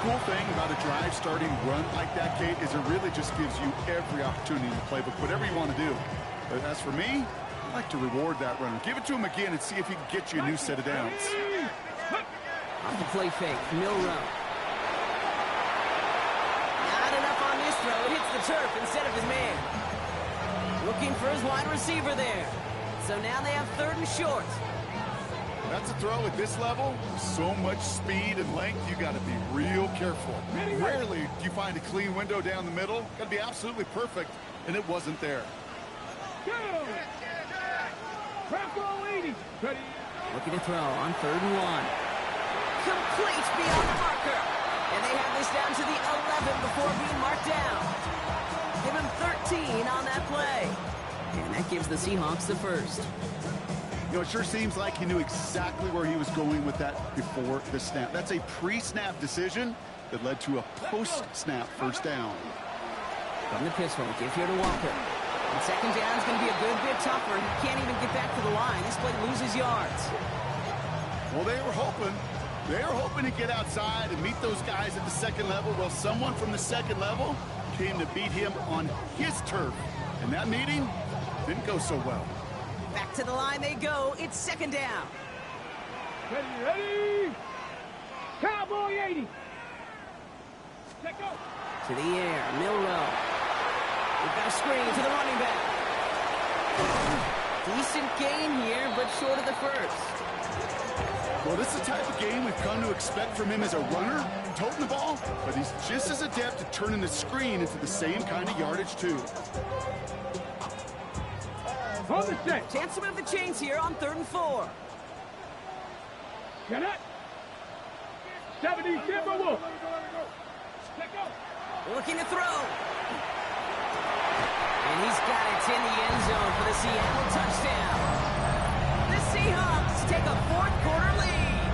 Cool thing about a drive starting run like that, Kate, is it really just gives you every opportunity in the playbook, whatever you want to do. But as for me, I like to reward that runner. Give it to him again and see if he can get you a new set of downs. Off the play fake, Milroe. Not enough on this throw. It hits the turf instead of his man. Looking for his wide receiver there. So now they have 3rd and short. That's a throw at this level. So much speed and length, you got to be real careful. Rarely do you find a clean window down the middle. Got to be absolutely perfect, and it wasn't there. Go! Trap roll 80. Ready. Looking to throw on 3rd and 1. Complete beyond the marker. And they have this down to the 11 before being marked down. Give him 13 on that play. And that gives the Seahawks the first. You know, it sure seems like he knew exactly where he was going with that before the snap. That's a pre-snap decision that led to a post-snap first down. From the pistol, give here to Walker. And 2nd down is going to be a good bit tougher. He can't even get back to the line. This play loses yards. Well, they were hoping to get outside and meet those guys at the 2nd level. Well, someone from the 2nd level came to beat him on his turf. And that meeting didn't go so well. Back to the line they go. It's 2nd down. Ready. Cowboy 80. Check go. To the air, Milrow. We've got a screen to the running back. Decent gain here, but short of the first. Well, this is the type of game we've come to expect from him as a runner, toting the ball, but he's just as adept at turning the screen into the same kind of yardage, too. On the set. Chance to move the chains here on 3rd and 4. Get it. 70 Timberwolves. Check go. Looking to throw. And he's got it in the end zone for the Seattle touchdown. The Seahawks take a 4th quarter lead.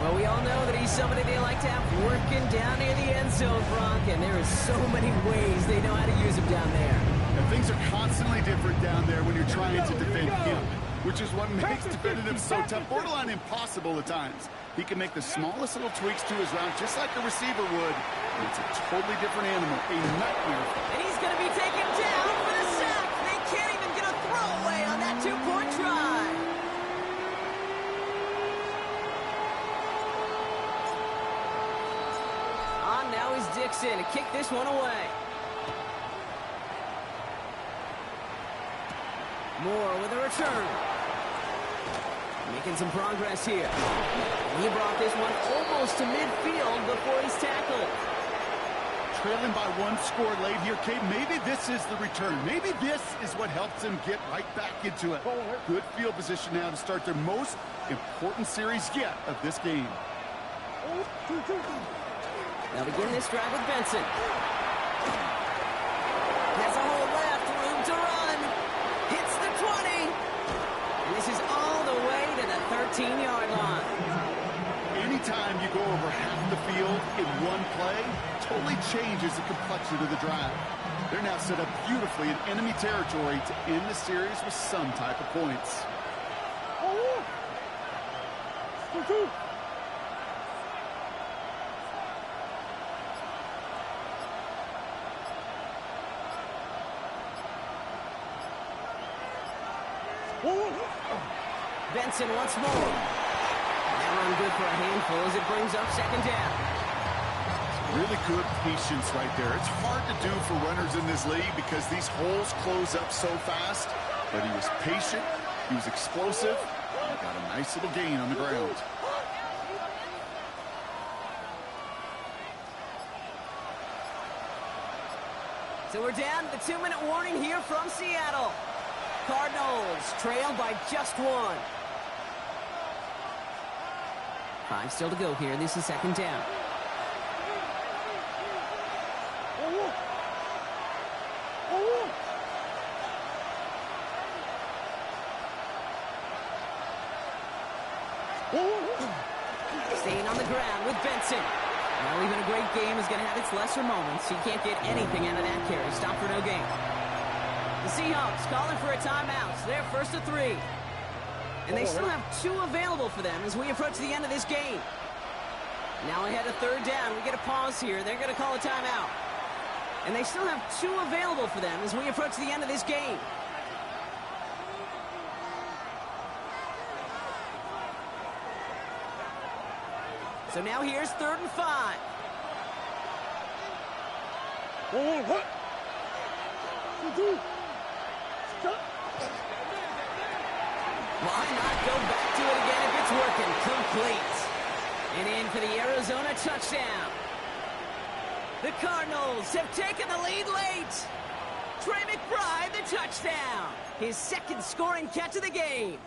Well, we all know that he's somebody they like to have working down near the end zone, Bronk, and there is so many ways they know how to use him down there. And things are constantly different down there when you're trying to defend him, which is what makes defending him so tough, borderline impossible at times. He can make the smallest little tweaks to his route, just like a receiver would, and it's a totally different animal, a nightmare. And he's going to be taken down for the sack. They can't even get a throwaway on that 2-point try. On now is Dixon to kick this one away. Moore with a return. Making some progress here. He brought this one almost to midfield before he's tackled. Trailing by 1 score late here, Kate. Maybe this is the return. Maybe this is what helps them get right back into it. Good field position now to start their most important series yet of this game. They'll begin this drive with Benson. Has a hole left, room to run. Hits the 20. And this is all the way to the 13-yard line. Anytime you go over half the field in one play, totally changes the complexion of the drive. They're now set up beautifully in enemy territory to end the series with some type of points. Benson once more. That run good for a handful as it brings up 2nd down. Really good patience right there. It's hard to do for runners in this league because these holes close up so fast. But he was patient, he was explosive, and got a nice little gain on the ground. So we're down to the 2-minute warning here from Seattle. Cardinals trail by just 1. 5 still to go here. This is 2nd down. Staying on the ground with Benson. Now even a great game is going to have its lesser moments. He can't get anything out of that carry. Stop for no gain. The Seahawks calling for a timeout. So they're 1st to 3. And they still have 2 available for them as we approach the end of this game. Now ahead of 3rd down. We get a pause here. They're going to call a timeout. And they still have 2 available for them as we approach the end of this game. So now here's 3rd and 5. Why not go back to it again if it's working? Complete. And in for the Arizona touchdown. The Cardinals have taken the lead late. Trey McBride, the touchdown. His second scoring catch of the game.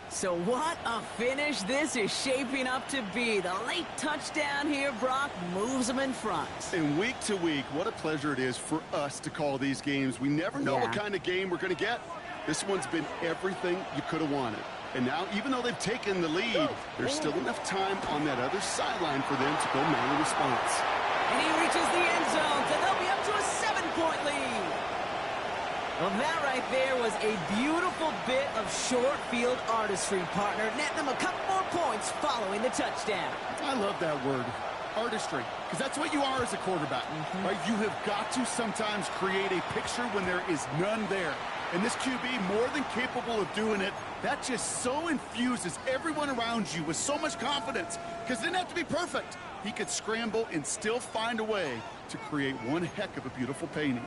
So what a finish this is shaping up to be. The late touchdown here, Brock, moves them in front. And week to week, what a pleasure it is for us to call these games. We never know what kind of game we're going to get. This one's been everything you could have wanted. And now, even though they've taken the lead, there's still enough time on that other sideline for them to go mount a response. And he reaches the end zone, so they'll be up to a 7-point lead. Well, that right there was a beautiful bit of short field artistry, partner. Net them a couple more points following the touchdown. I love that word, artistry, because that's what you are as a quarterback, right? You have got to sometimes create a picture when there is none there. And this QB, more than capable of doing it, that just so infuses everyone around you with so much confidence, because it didn't have to be perfect. He could scramble and still find a way to create one heck of a beautiful painting.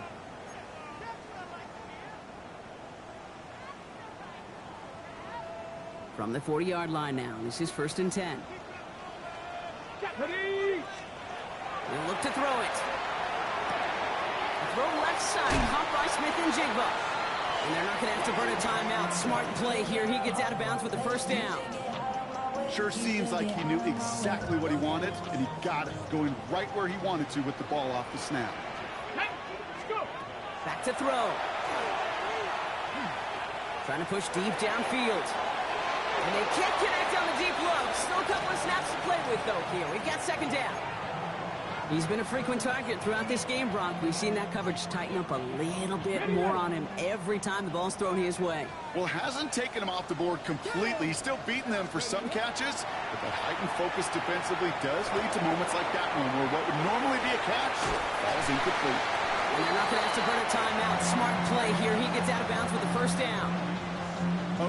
From the 40-yard line now, this is 1st and 10. They'll look to throw it. Throw left side, caught by Smith and Jigba. And they're not going to have to burn a timeout. Smart play here. He gets out of bounds with the first down. Sure seems like he knew exactly what he wanted, and he got it, going right where he wanted to with the ball off the snap. Back to throw. Trying to push deep downfield. And they can't connect on the deep low. Still a couple of snaps to play with, though, here. We've got 2nd down. He's been a frequent target throughout this game, Brock. We've seen that coverage tighten up a little bit more on him every time the ball's thrown his way. Well, hasn't taken him off the board completely. He's still beating them for some catches, but that heightened focus defensively does lead to moments like that one where what would normally be a catch falls incomplete. And they're not going to have to burn a timeout. Smart play here. He gets out of bounds with the first down.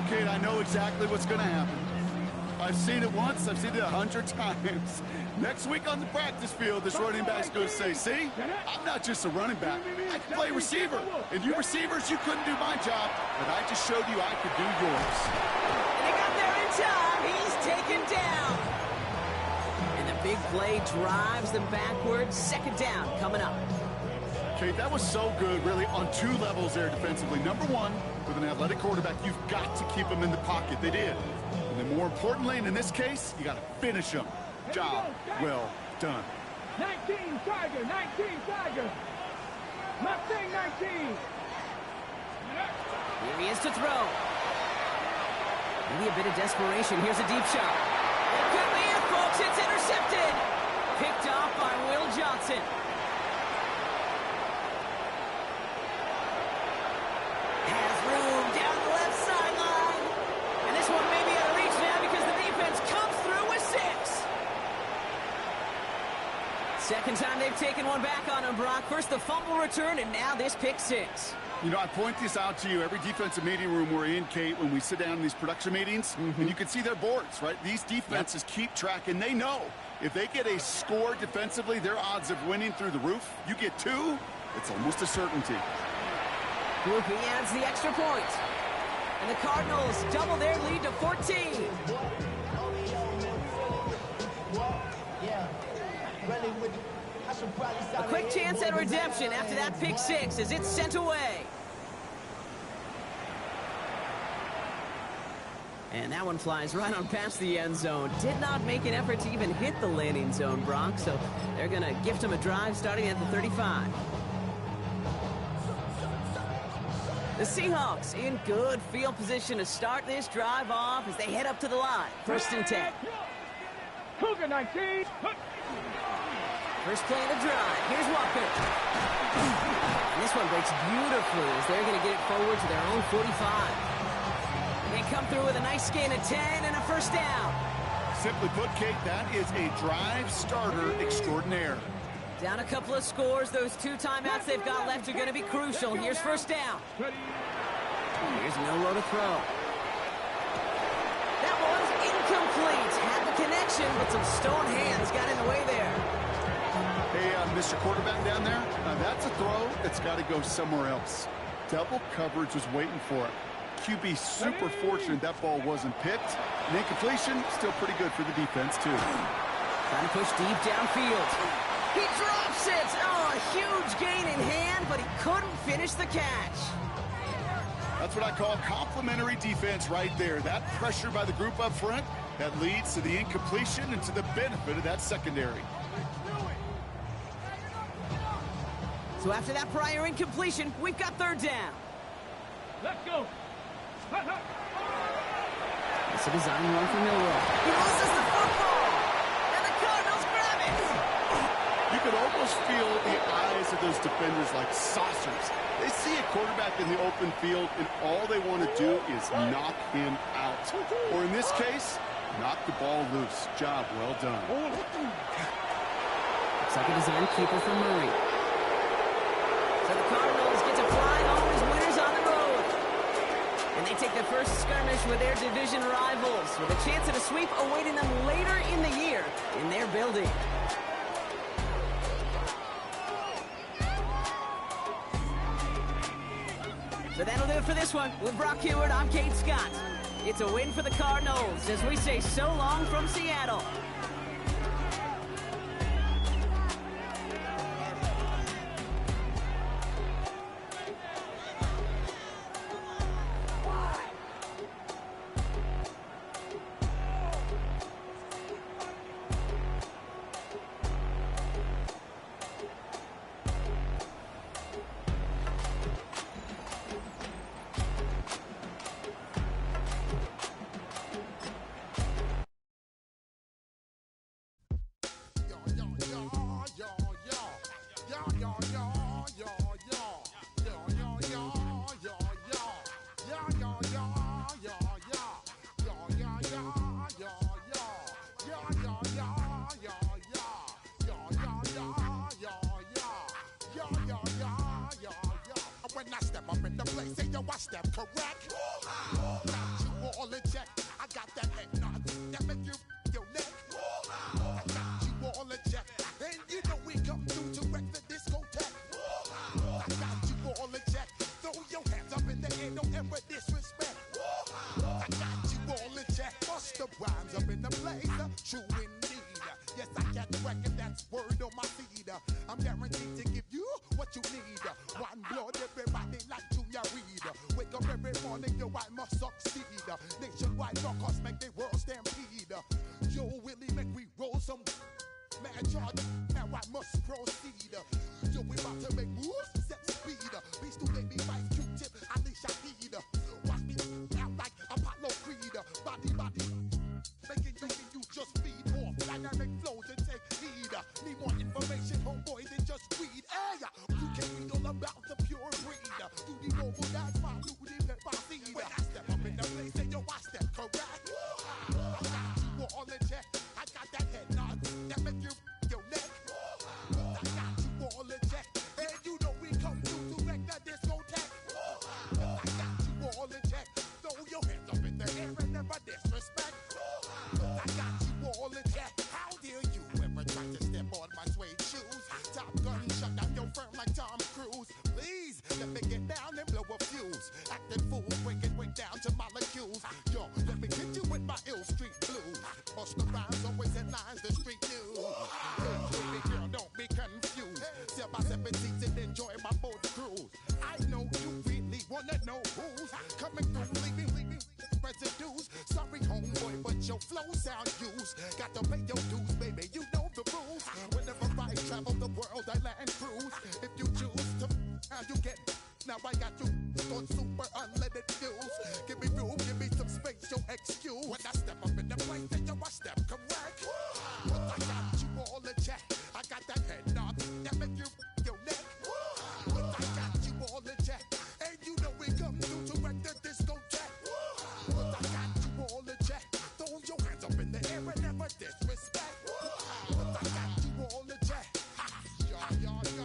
Okay, I know exactly what's going to happen. I've seen it once. I've seen it 100 times. Next week on the practice field, this running back's going to say, see, I'm not just a running back. I can play receiver. And you receivers, you couldn't do my job, but I just showed you I could do yours. And they got there in time. He's taken down. And the big play drives them backwards. 2nd down coming up. Okay, that was so good, really, on 2 levels there defensively. Number one, with an athletic quarterback, you've got to keep him in the pocket. They did. And then more importantly, and in this case, you got to finish him. Job well done. 19 Tiger, 19 Tiger. Mustang 19. Here he is to throw. Maybe a bit of desperation. Here's a deep shot. It could be it, folks. It's intercepted. Picked off by Will Johnson. Has room down the left sideline. And this one may be out of reach now because the defense comes through with 6. Second time they've taken one back on him, Brock. First the fumble return, and now this pick 6. You know, I point this out to you every defensive meeting room we're in, Kate, when we sit down in these production meetings, and you can see their boards, right? These defenses keep track, and they know if they get a score defensively, their odds of winning through the roof. You get 2, it's almost a certainty. Groupie adds the extra point. And the Cardinals double their lead to 14. A quick chance at redemption after that pick 6 as it's sent away. And that one flies right on past the end zone. Did not make an effort to even hit the landing zone, Brock. So they're going to gift him a drive starting at the 35. The Seahawks in good field position to start this drive off as they head up to the line. 1st and 10. Cougar 19. First play of the drive. Here's Walker. And this one breaks beautifully as they're going to get it forward to their own 45. They come through with a nice gain of 10 and a first down. Simply put, Kate, that is a drive starter extraordinaire. Down a couple of scores. Those 2 timeouts they've got left are going to be crucial. Here's first down. Here's no low to throw. That one's incomplete. Had the connection, but some stone hands got in the way there. Hey, Mr. Quarterback down there, that's a throw that's got to go somewhere else. Double coverage was waiting for it. QB super fortunate that ball wasn't picked. And incompletion, still pretty good for the defense, too. Trying to push deep downfield. He drops it! Oh, a huge gain in hand, but he couldn't finish the catch. That's what I call complimentary defense right there. That pressure by the group up front, that leads to the incompletion and to the benefit of that secondary. So after that prior incompletion, we've got third down. Let's go. It's a design run for Milroe. He loses the football, and the Cardinals grab it. You could almost feel the eyes of those defenders like saucers. They see a quarterback in the open field, and all they want to do is knock him out. Or in this case, knock the ball loose. Job well done. Looks like a design keeper for Murray. So the Cardinals get to fly home as winners on the road. And they take their first skirmish with their division rivals, with a chance at a sweep awaiting them later in the year in their building. So that'll do it for this one. With Brock Huard, I'm Kate Scott. It's a win for the Cardinals as we say so long from Seattle.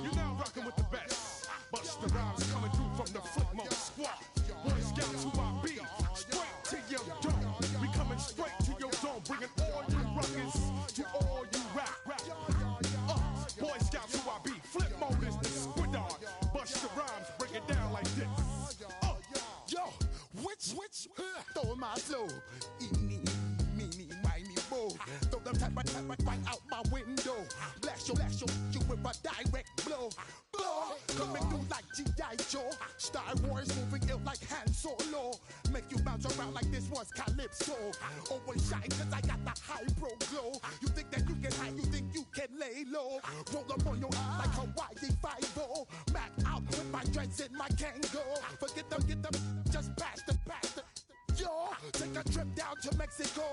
You're now rocking with the best. Busta Rhymes coming through from the footmost squad. low. Eeny, meeny, miny, mo. Throw them type right out my window. Blast you with a direct blow. Blow, coming through like G.I. Joe. Star Wars moving ill like Han Solo. Make you bounce around like this was Calypso. Always shine cause I got the high pro glow. You think that you can hide, you think you can lay low. Roll up on your eye like Hawaii 5-0. Mac out with my dreads in my Kango. Forget them, just pass the. Yo, take a trip down to Mexico.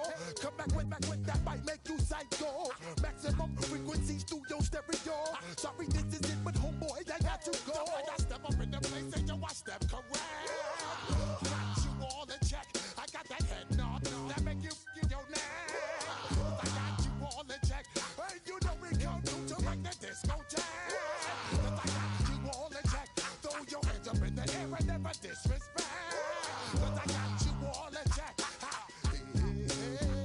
Come back with that might make you psycho. Maximum frequencies through your stereo. Sorry, this is it, but homeboy, I got to go. I step up in the place and yo, I step correct. Got you all in check. I got that head nod that make you your neck. I got you all in check. Hey, you know we come through to wreck the discotheque. I got you all in check. Throw your hands up in the air and never disrespect. Cause I got you all in check. Hey, yo, hey.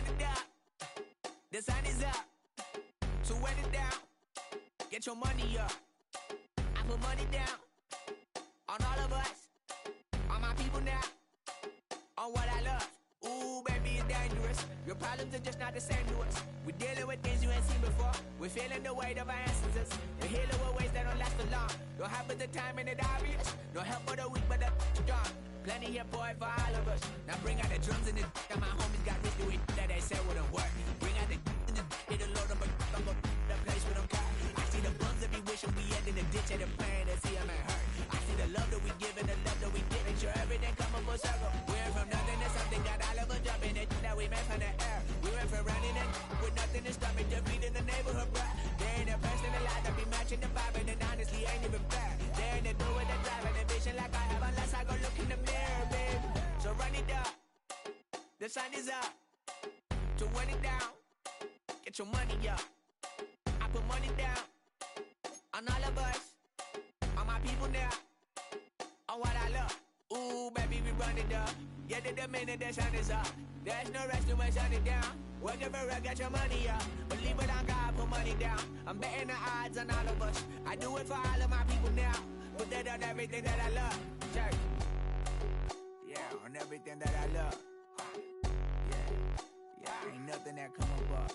run it up. The sun is up. So run it down. Get your money up. I put money down on all of us, on my people now, on what I love. Ooh, baby, it's dangerous. Your problems are just not the same to us. We're dealing with things you ain't seen before. We're feeling the weight of our ancestors. We're healing with ways that don't last for long. Don't have but the time and it obvious. No help for the weak, but the strong. Plenty here for it for all of us. Now bring out the drums and the and my homies got me doing that they said wouldn't work. Bring out the and the hit a load of a the place with them cut. I see the bums that be wishing we end in the ditch and the pain that see them ain't hurt. I see the love that we give and the love that we get. Make sure everything come up full circle. We're from nothing to something, got all of us jumping it that we made from the air. We went from running and with nothing to stop it, just beating the neighborhood, bruh. There ain't a person alive that be matching the vibe, and it honestly ain't even fair. There ain't a do with the drive and the vision like I have unless I go look in the mirror, babe. So run it up, the sun is up. So run it down, get your money up. I put money down on all of us, on my people now, on what I love. Ooh, baby, we run it up. Yeah, the minute the sun is up, there's no rest to shut it down. Working for real, get your money up. Believe it on God, put money down. I'm betting the odds on all of us. I do it for all of my people now. Put that on everything that I love. Church. Yeah, on everything that I love. Yeah, ain't nothing that come above.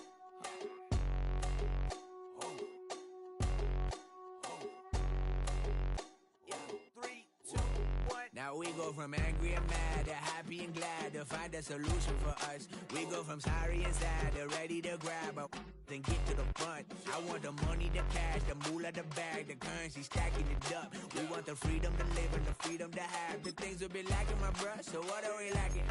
Now we go from angry and mad to happy and glad to find a solution for us. We go from sorry and sad to ready to grab up and get to the front. I want the money, the cash, the moolah, the bag, the currency, stacking it up. We want the freedom to live and the freedom to have. The things will be lacking, my bruh, so what are we lacking?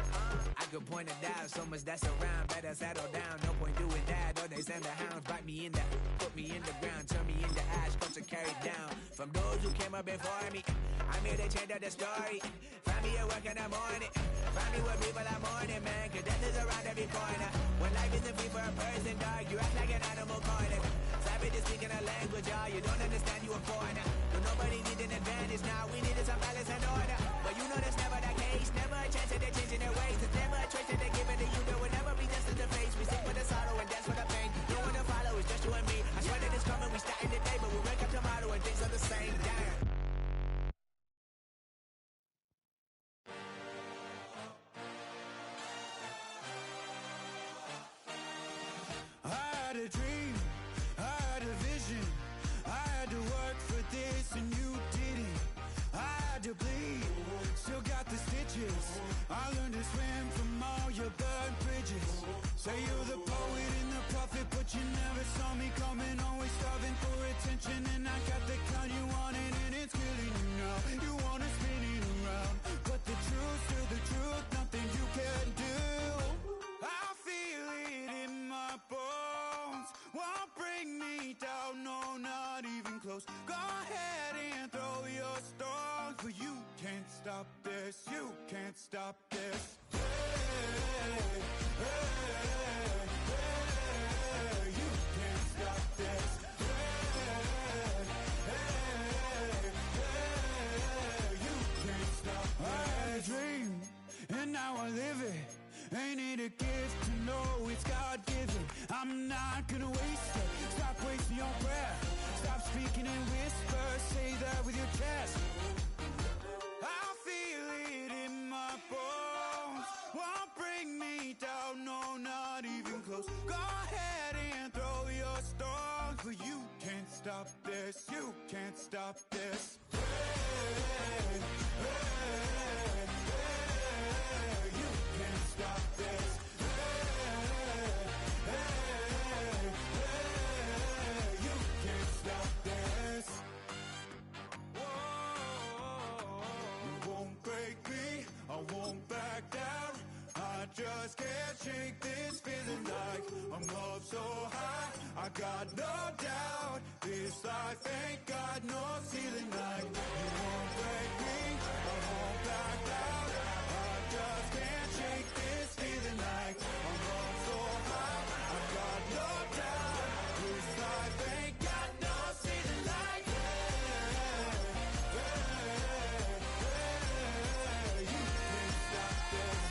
I could point it out, so much that's around. Better settle down, no point doing that. Or they send the hounds, bite me in the, put me in the ground, turn me into ash, culture carried down. From those who came up before me, I'm here to change up the story. Find me at work in the morning. Find me where people are mourning, man. Cause death is around every corner. When life isn't free for a person, dog, you act like an animal corner. Savage is speaking a language, y'all. You don't understand, you a foreigner. But nobody needs an advantage now. We needed some balance and order. But you know that's never the case. Never a chance that they're changing their ways. There's never a choice that they're giving to you. There will never be just in the face. We sing for the sorrow and dance for the pain. No one to follow, it's just you and me. I swear that it's coming. We starting today, but we wake up tomorrow and things are the same. Damn. A dream, I had a vision. I had to work for this and you didn't. I had to bleed, still got the stitches. I learned to swim from all your burned bridges. Say you're the poet and the prophet, but you never saw me coming. Always starving for attention, and I got the kind you wanted, and it's killing you now. You wanna spin it around, but the truth's still the truth. Nothing you can do. I feel it in my bones. Won't bring me down, no, not even close. Go ahead and throw your stones, but you can't stop this, you can't stop this. Hey, hey, hey, you can't stop this. Hey, hey, hey, you can't stop this. I had a dream, and now I live it. Ain't it a gift to know it's God-given? I'm not gonna waste it. Stop wasting your breath. Stop speaking in whispers. Say that with your chest. I feel it in my bones. Won't bring me down, no, not even close. Go ahead and throw your stones, but you can't stop this. You can't stop this. Hey, hey, hey, you can't stop this. You can't stop this. Whoa, you won't break me, I won't back down. I just can't shake this feeling like I'm up so high. I got no doubt this life ain't got no ceiling like. You won't break me, I won't back down. I just can't shake this feeling like I'm up so high. I got no doubt this life ain't got no ceiling like. You can't stop this.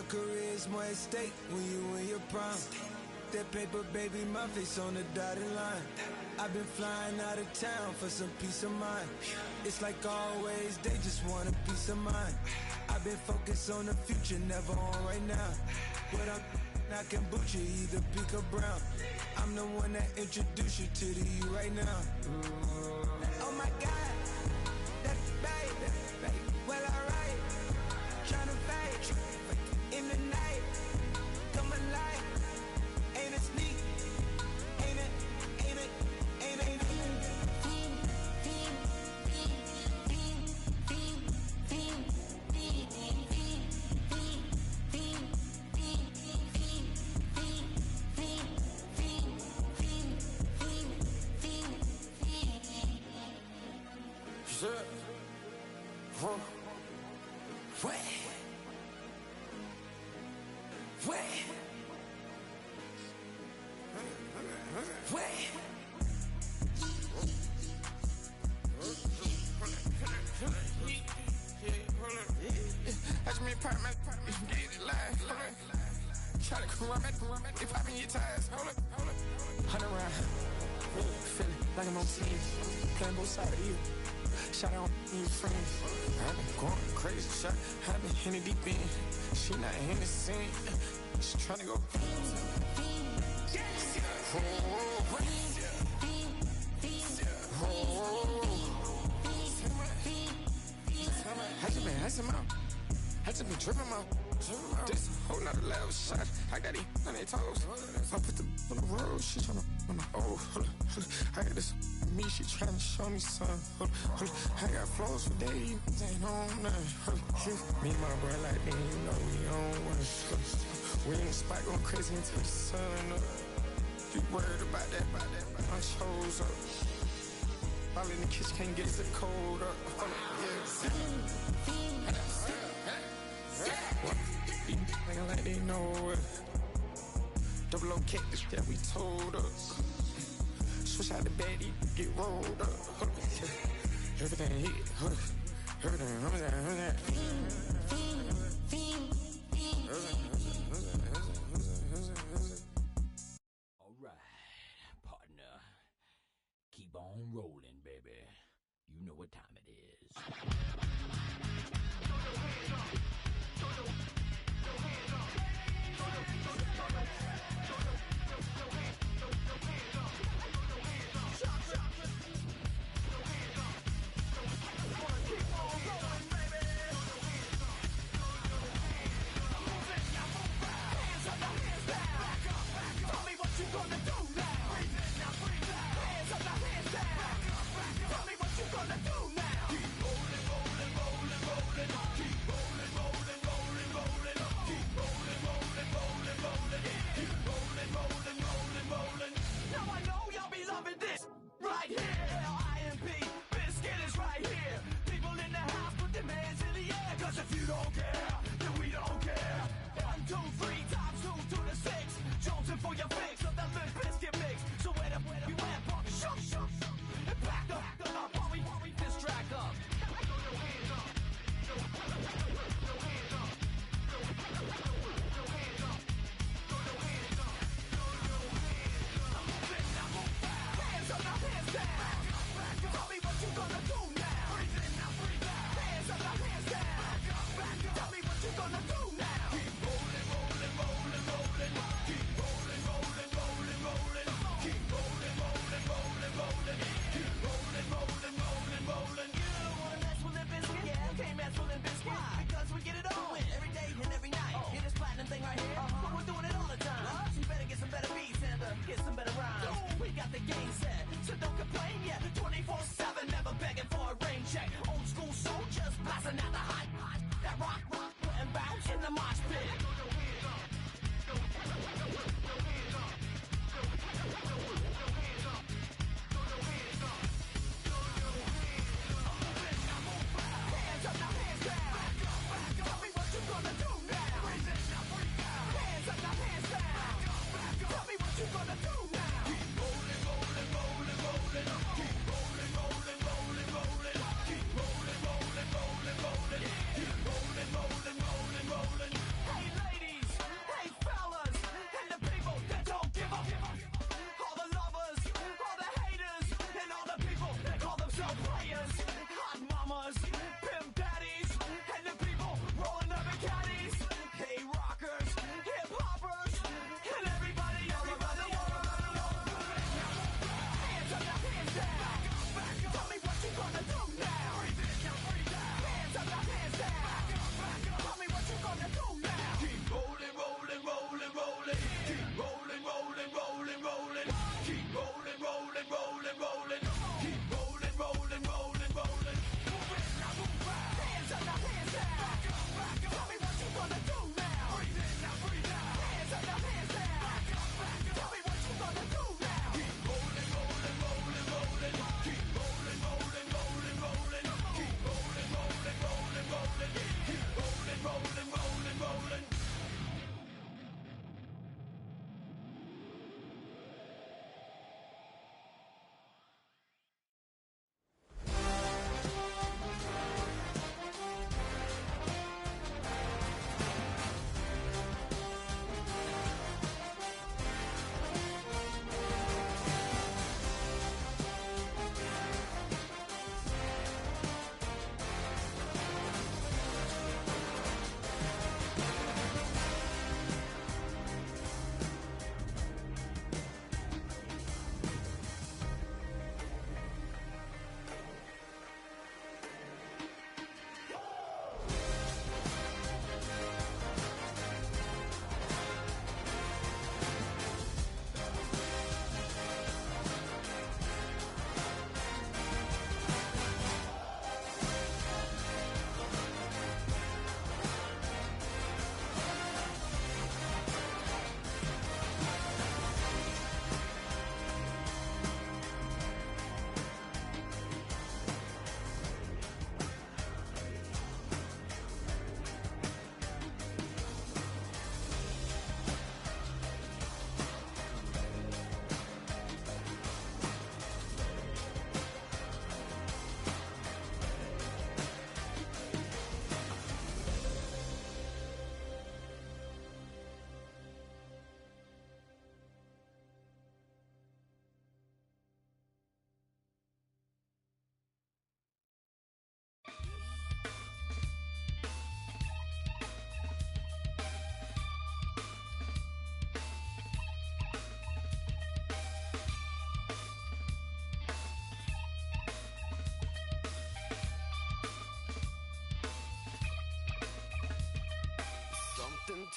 your career's more at stake when you in your prime. That paper, baby, my face on the dotted line. I've been flying out of town for some peace of mind. It's like always, they just want a peace of mind. I've been focused on the future, never on right now. But I can boot you either pink or brown. I'm the one that introduced you to the you right now. Oh my God, that baby, well alright. Tryna fight in the night, come alive. Ain't it sneak? Ain't it? Like I'm on team, playing both sides of you. Shout out your friends. I've been going crazy, shot. I've been in the deep end. She not in the scene. She tryna go. I just been tripping out. This whole nother level shot. I got it on their toes. I put the on the road. She tryna on the hold up. I got this me. She tryna show me something. I got flows for days. Ain't on nothing. Me and my bro like me, you know we on one. We in the spot going crazy until the sun up. You worried about that? I chose up. All in the kitchen can't get the cold up. Nigga like they know it. Double O cactus that we told us. Switch out the baddie, get rolled up. Everything hit, everything. All right, partner. Keep on rolling, baby. You know what time it is.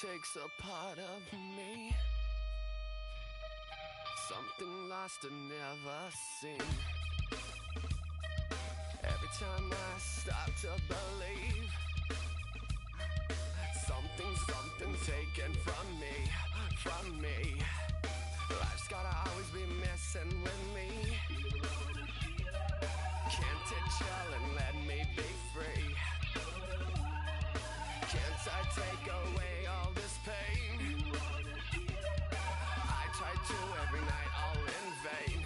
takes a part of me. Something lost and never seen. Every time I stop to believe, something taken from me. Life's gotta always be messing with me. Can't it chill and let me be free? Can't I take away all this pain? I try to every night, all in vain.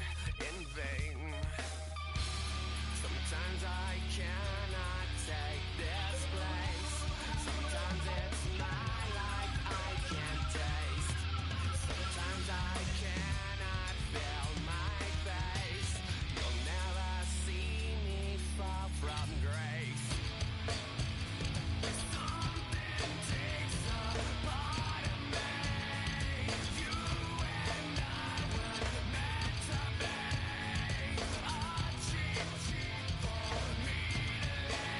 Sometimes I cannot take this place. Sometimes it's my life I can't taste. Sometimes I cannot feel my face. You'll never see me fall from grace. Something takes a part of me. You and I were meant to be. A cheat for me to lay.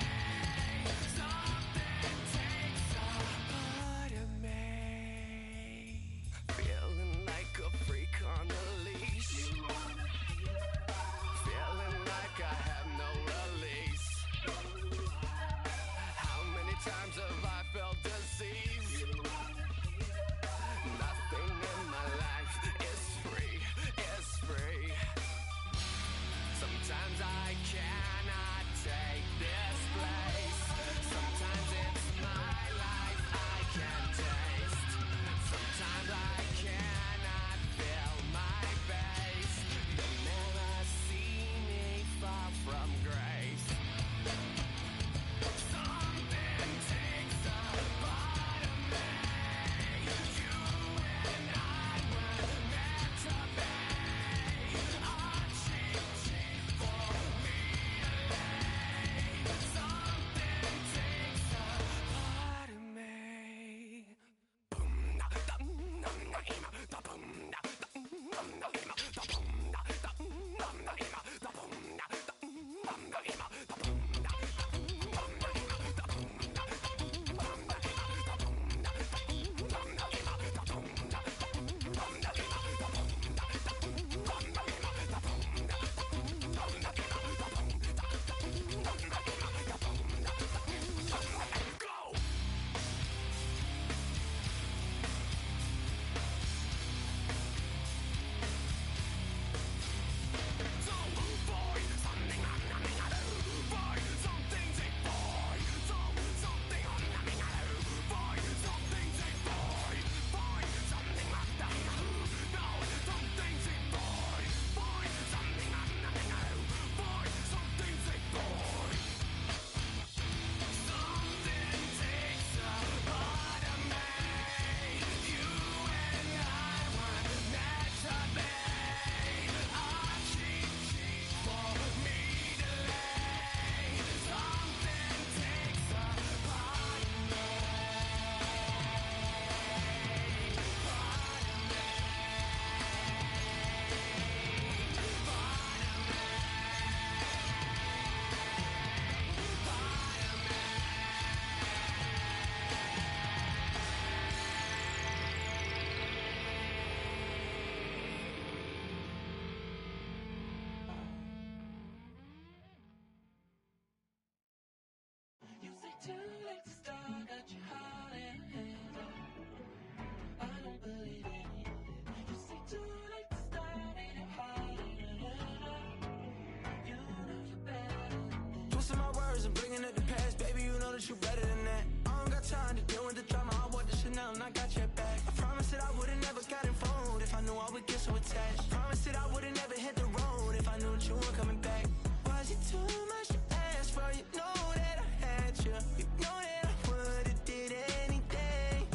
Something takes a part of me. Feeling like a freak on a leash. Feeling like I have no release. How many times have I felt deceived? Nothing in my life is free. Sometimes I cannot take this place. Sometimes it's my life I can't taste. Sometimes I cannot feel my face. You'll never see me fall from grace. Something takes a part of me. You and I were meant to be. A cheat for me to lay. Something takes a part of me. You say too late to start, got your heart in hand. I don't believe any of it. You say too late to start, ain't it hard? You know you're better than that. Twisting my words and bringing up the past, baby, you know that you better than that. I don't got time to deal with the drama, I want the Chanel and I got your back. I promised that I would've never gotten phoned if I knew I would get so attached. Promised that I would've never hit the road if I knew that you weren't coming back. Was it too much to ask for? You know that I had you. You know that I would've did anything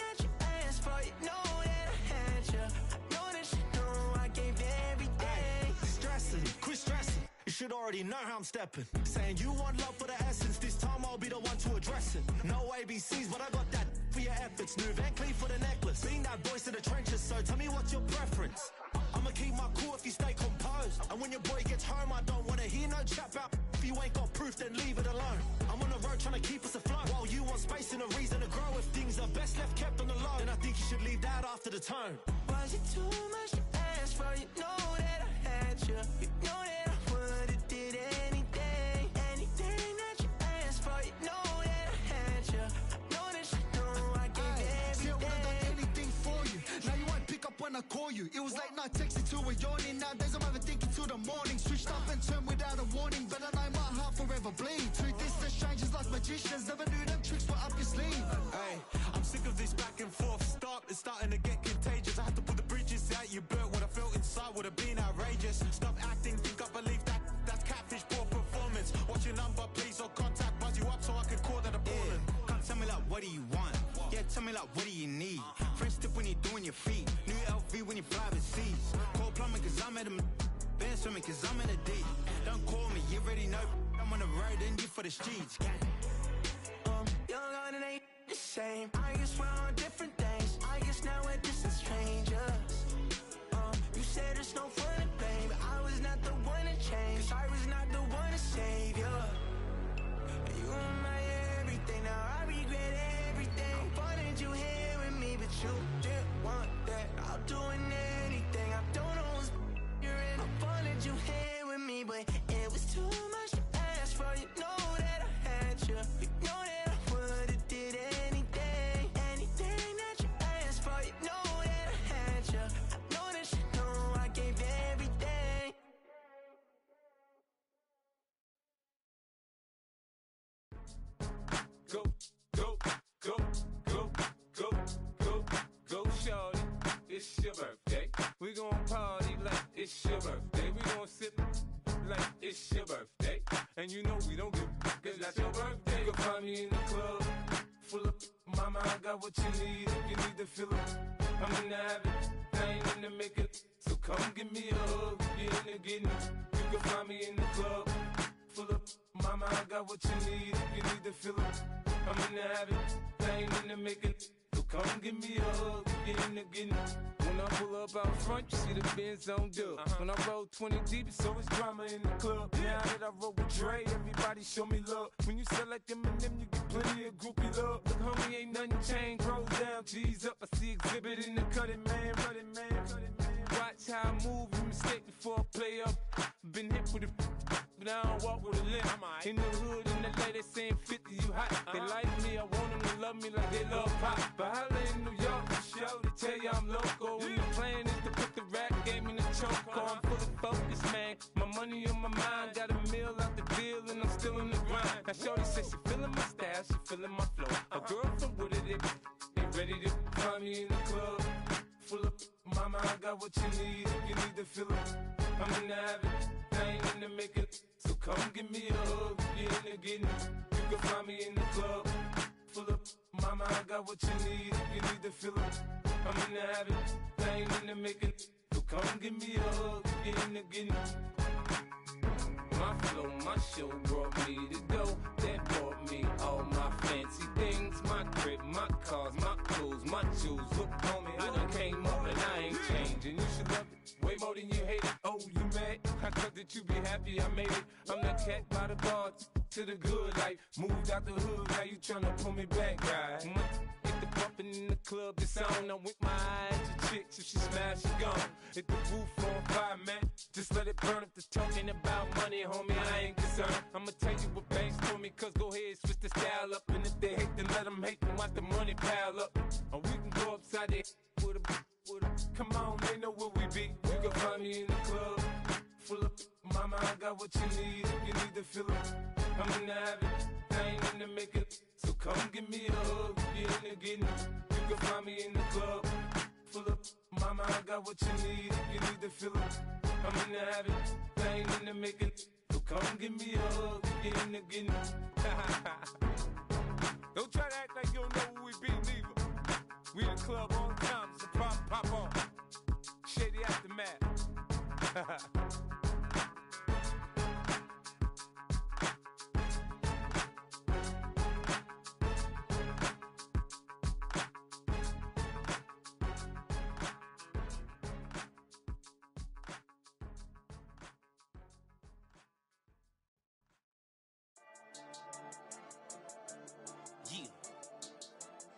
that you asked for. You know that I had you. I know that you know I gave everything. Stressing, quit stressing. You should already know how I'm stepping. Saying you want love for the essence, this time I'll be the one to address it. No ABCs, but I got that for your efforts. New Van Cleef for the necklace. Being that voice in the trenches, so tell me what's your preference. I'ma keep my cool if you stay composed. And when your boy gets home, I don't wanna hear no chat about if you ain't got proof, then leave it alone. I'm on the road trying to keep us afloat. While you want space and a reason to grow. If things are best left kept on the low, then I think you should leave that after the tone. Was it too much to ask for? You know that I had you. You know that I would've did anything. Anything that you asked for. You know that I had you. I know that you know I gave everything. See, I would've done anything for you. Now you won't pick up when I call you. It was late night texting till we're yawning. Nowadays I'm overthinking till the morning. Switched up and turned without a warning, but I know my heart forever bleed. Truth is, the strangers like magicians. Never knew them tricks were up your sleeve. Hey, I'm sick of this back and forth. Stop, it's starting to get contagious. I had to put the bridges out you built. What I felt inside would have been outrageous. Stop acting, think I believe that. That's catfish, poor performance. What's your number, please, or contact. Buzz you up so I can call that a ballin'. Can't tell me like, what do you want? Yeah, tell me like, what do you need? Fresh tip when you're doing your feet. New LV when you fly overseas. Call plumbing cause I'm at a band swimming cause I'm in a D. Don't call me, you already know. I'm on the road and you for the streets. Young on and ain't the same. I guess we're on different things. I guess now we're distant strangers. You said there's no fun to blame, but I was not the one to change. Cause I was not the one to save you. You were my everything, now I regret everything. I wanted you here with me, but you didn't want that. I'll do anything, I don't know what's you're in. I wanted you here with me, but it was too much to ask for. You know that I had you. You know that I would've did anything. Anything that you asked for. You know that I had you. I know that you know I gave everything. Go, go, go, go, go, go, go, shorty. It's your birthday. We gon' party like it's your birthday. We gon' sip like it's your birthday. And you know we don't give cause that's your birthday. You can find me in the club, full of mama, I got what you need. If you need to fill up, I'm in the habit, I ain't in the making. So come give me a hug, you in the getting. You can find me in the club, full of mama, I got what you need. If you need to fill up, I'm in the habit, I ain't in the making. So come give me a hug, you in the getting. When I pull up out front, you see the Benz on dub. When I roll 20 deep, it's always drama in the club. Now that I roll with Dre, everybody show me love. When you sell like Eminem, you get plenty of groupie love. Look, homie, ain't nothing changed. Roll down, G's up. I see exhibit in the cutting, man. Running, man. Watch how I move, you mistake before I play up. Been hit with a but I don't walk with a limp. In the hood, in the LA, they saying 50, you hot. They like me, I want them to love me like they love pop. But holla in New York, show, they tell you I'm local. When the plan is to put the rap game in the choke. I'm fully focused, man. My money on my mind, got a meal out the deal, and I'm still in the grind. Now shorty says she feeling my style, she feeling my flow. A girl from Wooded, they ready to find me in the club. Full of mama, I got what you need. If you need to fill up, I'm in the habit, I ain't in the making. So come give me a hug, you in the getting. You can find me in the club, full of mama, I got what you need. If you need to fill up, I'm in the habit, I ain't in the making. So come give me a hug, you in the getting. My flow, my show brought me to go. That brought me all my fancy things. My crib, my cars, my clothes, my jewels. Look, homie, I done came up and I ain't changing. You should love it way more than you hate it. Oh, you mad? I thought that you be happy I made it. I'm that cat by the bar to the good life. Moved out the hood, now you tryna pull me back, guy. Hit the bumpin' in the club, it's on. I'm with my eyes to chicks, if she smash, she gone. Hit the roof on fire, man. Just let it burn if they're talking about money, homie, I ain't concerned. I'ma tell you what banks told me, cause go ahead, switch the style up. And if they hate, then let them hate, then watch the money pile up. Or we can go upside there with a, come on, they know where we be. You can find me in the club, full of mama, I got what you need. If you need to fill up, I'm in the habit, I ain't in the making. So come give me a hug, you in the getting. You can find me in the club, full of mama, I got what you need. If you need to fill up, I'm in the habit, I ain't in the making. So come give me a hug, you in the getting. Don't try to act like you don't know who we be, neither. We in the club all the time, so pop on. Shady Aftermath.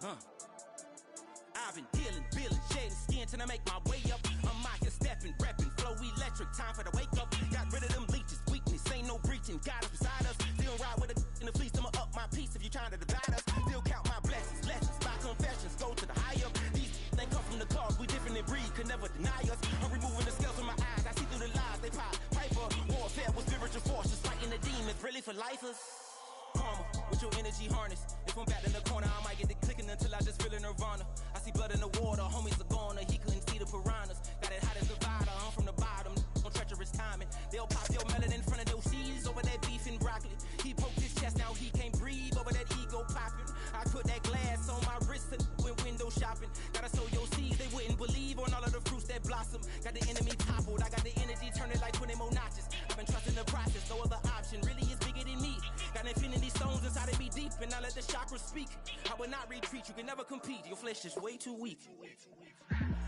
I've been dealing, feeling, shedding skin till I make my way up. I'm out here stepping, repping, flow electric, time for the wake up. Got rid of them leeches, weakness, ain't no breaching. God is beside us, still ride with a in the fleece. I'ma up my piece if you trying to divide us. Still count my blessings, lessons, my confessions, go to the high up. These they come from the cause, we different in breed, could never deny us. I'm removing the scales from my eyes, I see through the lies, they pop. Piper, warfare with spiritual forces, fighting the demons, really for lifers. Karma, with your energy harness. If I'm back in the corner, I might get the clicking until I just feel a nirvana. I see blood in the water, homies are gone, he couldn't see the piranhas. Got it hot as divider, I'm from the bottom, on treacherous timing. They'll pop your melon in front of those seeds over that beef and broccoli. He poked his chest, now he can't breathe over that ego popping. I put that glass on my wrist and went window shopping. Gotta sow your seeds, they wouldn't believe on all of the fruits that blossom. Got the enemy toppled, I got the energy turning like 20 more notches. I've been trusting the process, no other option really is bigger than me. Got infinity stones inside of me deep, and I let the chakras speak. I will not retreat, you can never compete, your flesh is way too weak.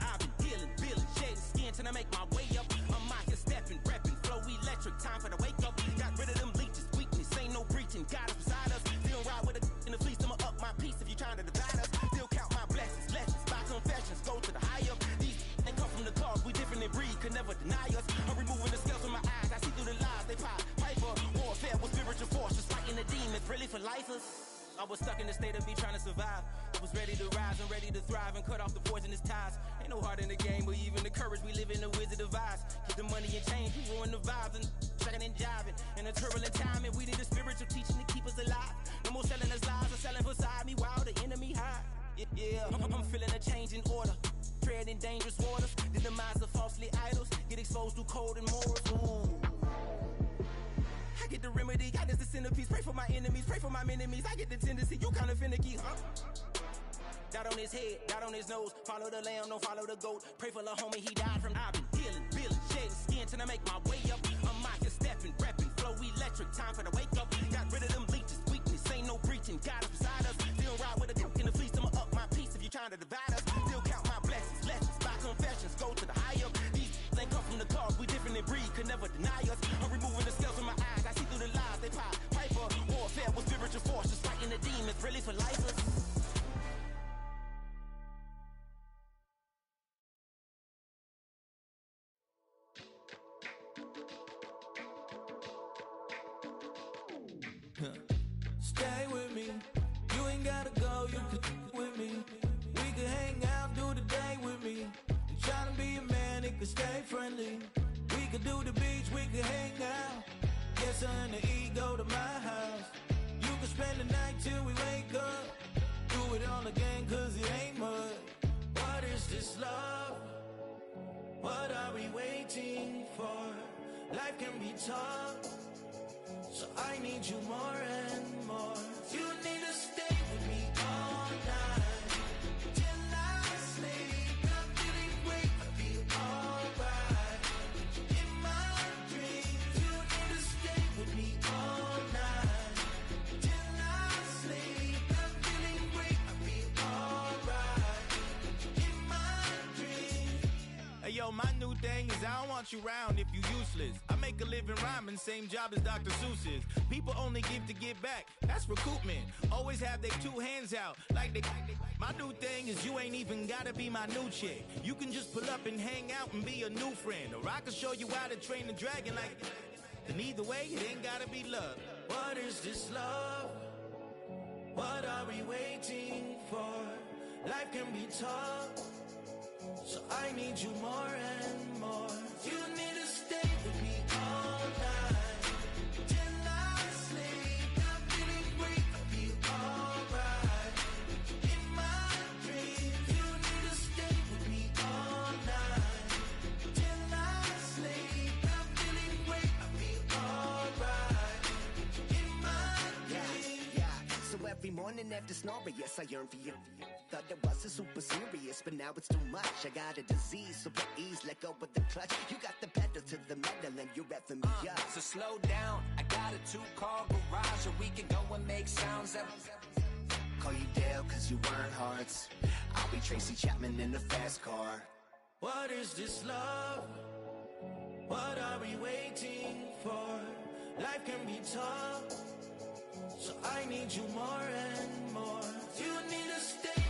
I've been dealing, feeling, shedding skin till I make my way up. I'm out here stepping, repping, flow electric, time for the wake up. Got rid of them leeches, weakness, ain't no breaching. God is beside us, still ride with a in the fleece. I'ma up my piece if you trying to divide us. Still count my blessings, lessons, my confessions, go to the high up. These they come from the cause, we different in breed, could never deny us. I'm removing the scales from my eyes, I see through the lies, they pop. Piper, warfare with spiritual forces, fighting the demons, really for lifers. I was stuck in the state of me trying to survive. I was ready to rise and ready to thrive and cut off the poisonous ties. Ain't no heart in the game, but even the courage we live in the Wizard of Oz. Get the money and change, we ruin the vibes and tracking and jiving. In a turbulent time, and we need a spiritual teaching to keep us alive. No more selling us lies or selling beside me while the enemy hide. Yeah, I'm feeling a change in order. Treading dangerous waters, the demise of falsely idols. Get exposed through code and morals. Ooh. I get the remedy, God is the centerpiece. Pray for my enemies, pray for my enemies. I get the tendency, you kinda finicky, huh? Dot on his head, dot on his nose. Follow the lamb, don't follow the goat. Pray for the homie, he died from. I've been healing, feeling, shedding skin till I make my way up. I'm out here stepping, repping, flow electric, time for the wake up. Got rid of them leeches, weakness, ain't no breaching. God is beside us, still ride with a cook in the fleece. I'ma up my piece if you trying to divide us. Still count my blessings, lessons, my confessions, go to the high up. These ain't come from the cause, we different in breed, could never deny us. I'm removing the scales from my eyes, I see through the lies, they pop. Piper, warfare with spiritual forces, fighting the demons, really for lifers. Stay with me, you ain't gotta go, you can with me. We could hang out, do the day with me. And trying to be a man, it could stay friendly. We could do the beach, we could hang out. Get her in the ego to my house. You could spend the night till we wake up. Do it all again, cause it ain't mud. What is this love? What are we waiting for? Life can be tough, so I need you more and more. You need to stay with me all night till I sleep. I'm feeling great, I'll be alright. In my dreams, you need to stay with me all night till I sleep. I'm feeling great, I'll be alright. In my dreams. Hey yo, my new thing is I don't want you around if you useless. I make a living rhyming, same job as Dr. Seuss's. People only give to get back, that's recoupment. Always have their two hands out, like they. My new thing is you ain't even gotta be my new chick. You can just pull up and hang out and be a new friend. Or I can show you how to train the dragon like. And either way, it ain't gotta be love. What is this love? What are we waiting for? Life can be tough, so I need you more and more. You need to stay with me all night till I sleep. I'm feeling great, I'll be alright. In my dreams, you need to stay with me all night till I sleep. I'm feeling great, I'll be alright. In my dreams. Yeah. So every morning after snoring, yes, I yearn for you. Thought it wasn't super serious, but now it's too much. I got a disease, so please let go with the clutch. You got the pedal to the metal and you're revving me up. So slow down, I got a 2-car garage, or we can go and make sounds that. Call you Dale, cause you weren't hearts. I'll be Tracy Chapman in a fast car. What is this love? What are we waiting for? Life can be tough, so I need you more and more. You need to stay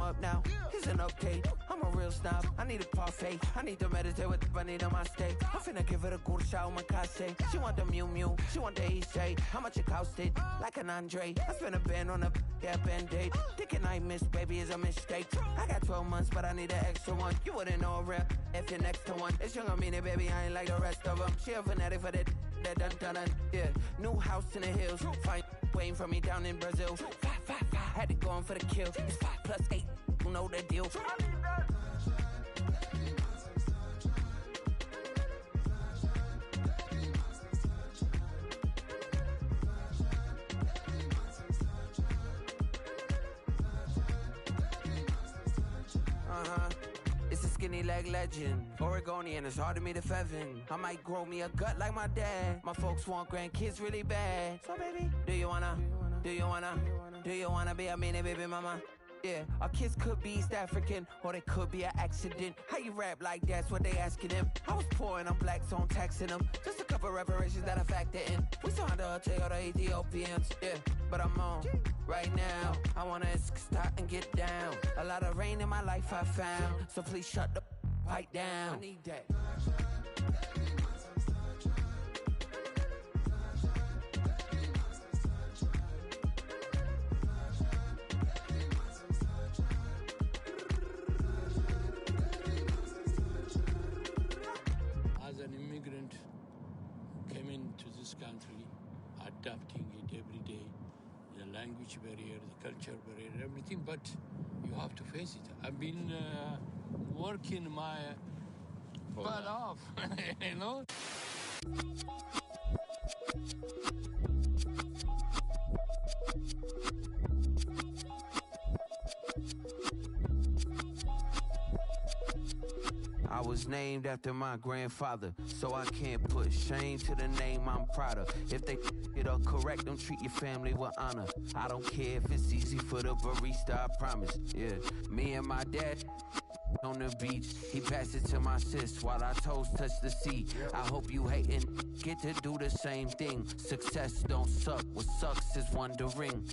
up now. Here's an update. I'm a real snob. I need a parfait. I need to meditate with the bunny on my steak. I'm finna give it a good shot with my case. She want the Mew Mew. She want the EJ. How much it costed? Like an Andre. I spent a band on a band-aid. Thinking I missed, baby, is a mistake. I got 12 months, but I need an extra one. You wouldn't know a rep if you're next to one. It's young, I mean it, baby, I ain't like the rest of them. She a fanatic for that dun. Yeah, new house in the hills. Fine, waiting for me down in Brazil. 5, had to go on for the kill. It's 5 plus 8, you know the deal. It's a skinny leg legend. Oregonian, it's hard to meet a Fevin. I might grow me a gut like my dad. My folks want grandkids really bad. So baby, do you wanna be a mini baby mama? Yeah, our kids could be East African, or they could be an accident. How you rap like that's what they asking him. I was poor and I'm black, so I'm taxing them. Just a couple reparations that I factor in. We saw the Toyota Ethiopians, yeah, but I'm on right now. I wanna stop and get down. A lot of rain in my life I found, so please shut the pipe down. I need that. As an immigrant who came into this country, adapting it every day, the language barrier, the culture barrier, everything, but you have to face it. I've been working my butt off, you know? I was named after my grandfather, so I can't put shame to the name I'm proud of. If they it up correct, don't treat your family with honor. I don't care if it's easy for the barista, I promise. Yeah, me and my dad on the beach, he passed it to my sis while our toes touch the sea. I hope you hatin' get to do the same thing. Success don't suck, what sucks is wondering.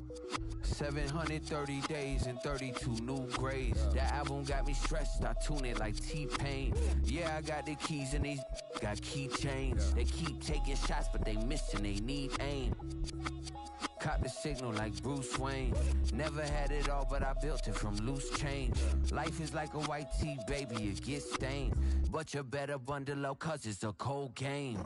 730 days and 32 new grades. That album got me stressed, I tune it like T-Pain. Yeah, I got the keys and these got keychains. They keep taking shots, but they missing, they need aim. Cop the signal like Bruce Wayne. Never had it all, but I built it from loose change. Life is like a white tee, baby, it gets stained. But you better bundle up, cause it's a cold game.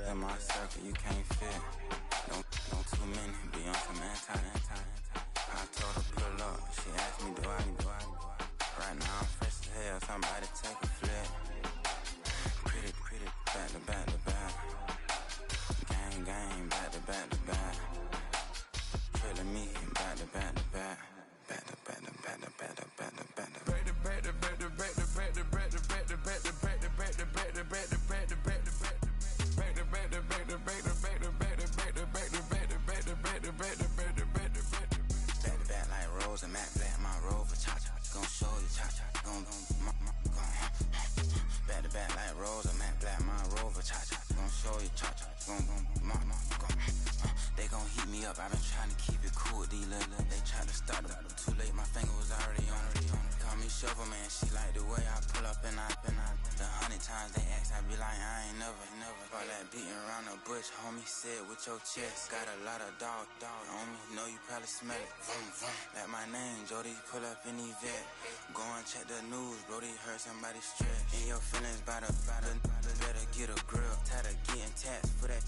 In my circle, you can't fit. Don't too many be on some anti. I told her pull up. She asked me, do I? Right now I'm fresh as hell. Somebody take a flip. Pretty, back to back. Gang, back to back. Trailing me, back to back. I've been trying to keep it cool, D-Lil. They tried to start it, too late, my finger was already on. Come me Shovel Man, she like the way I pull up and I the 100 times they ask, I be like, I ain't never. All that beating around the bush, homie, said with your chest. Got a lot of dog on me, know you probably smell it. Vroom, vroom. Like my name, Jody, pull up in the vet. Go and check the news, Brody, heard somebody stress. In your feelings, by the better get a grill. Tired of getting taxed for that,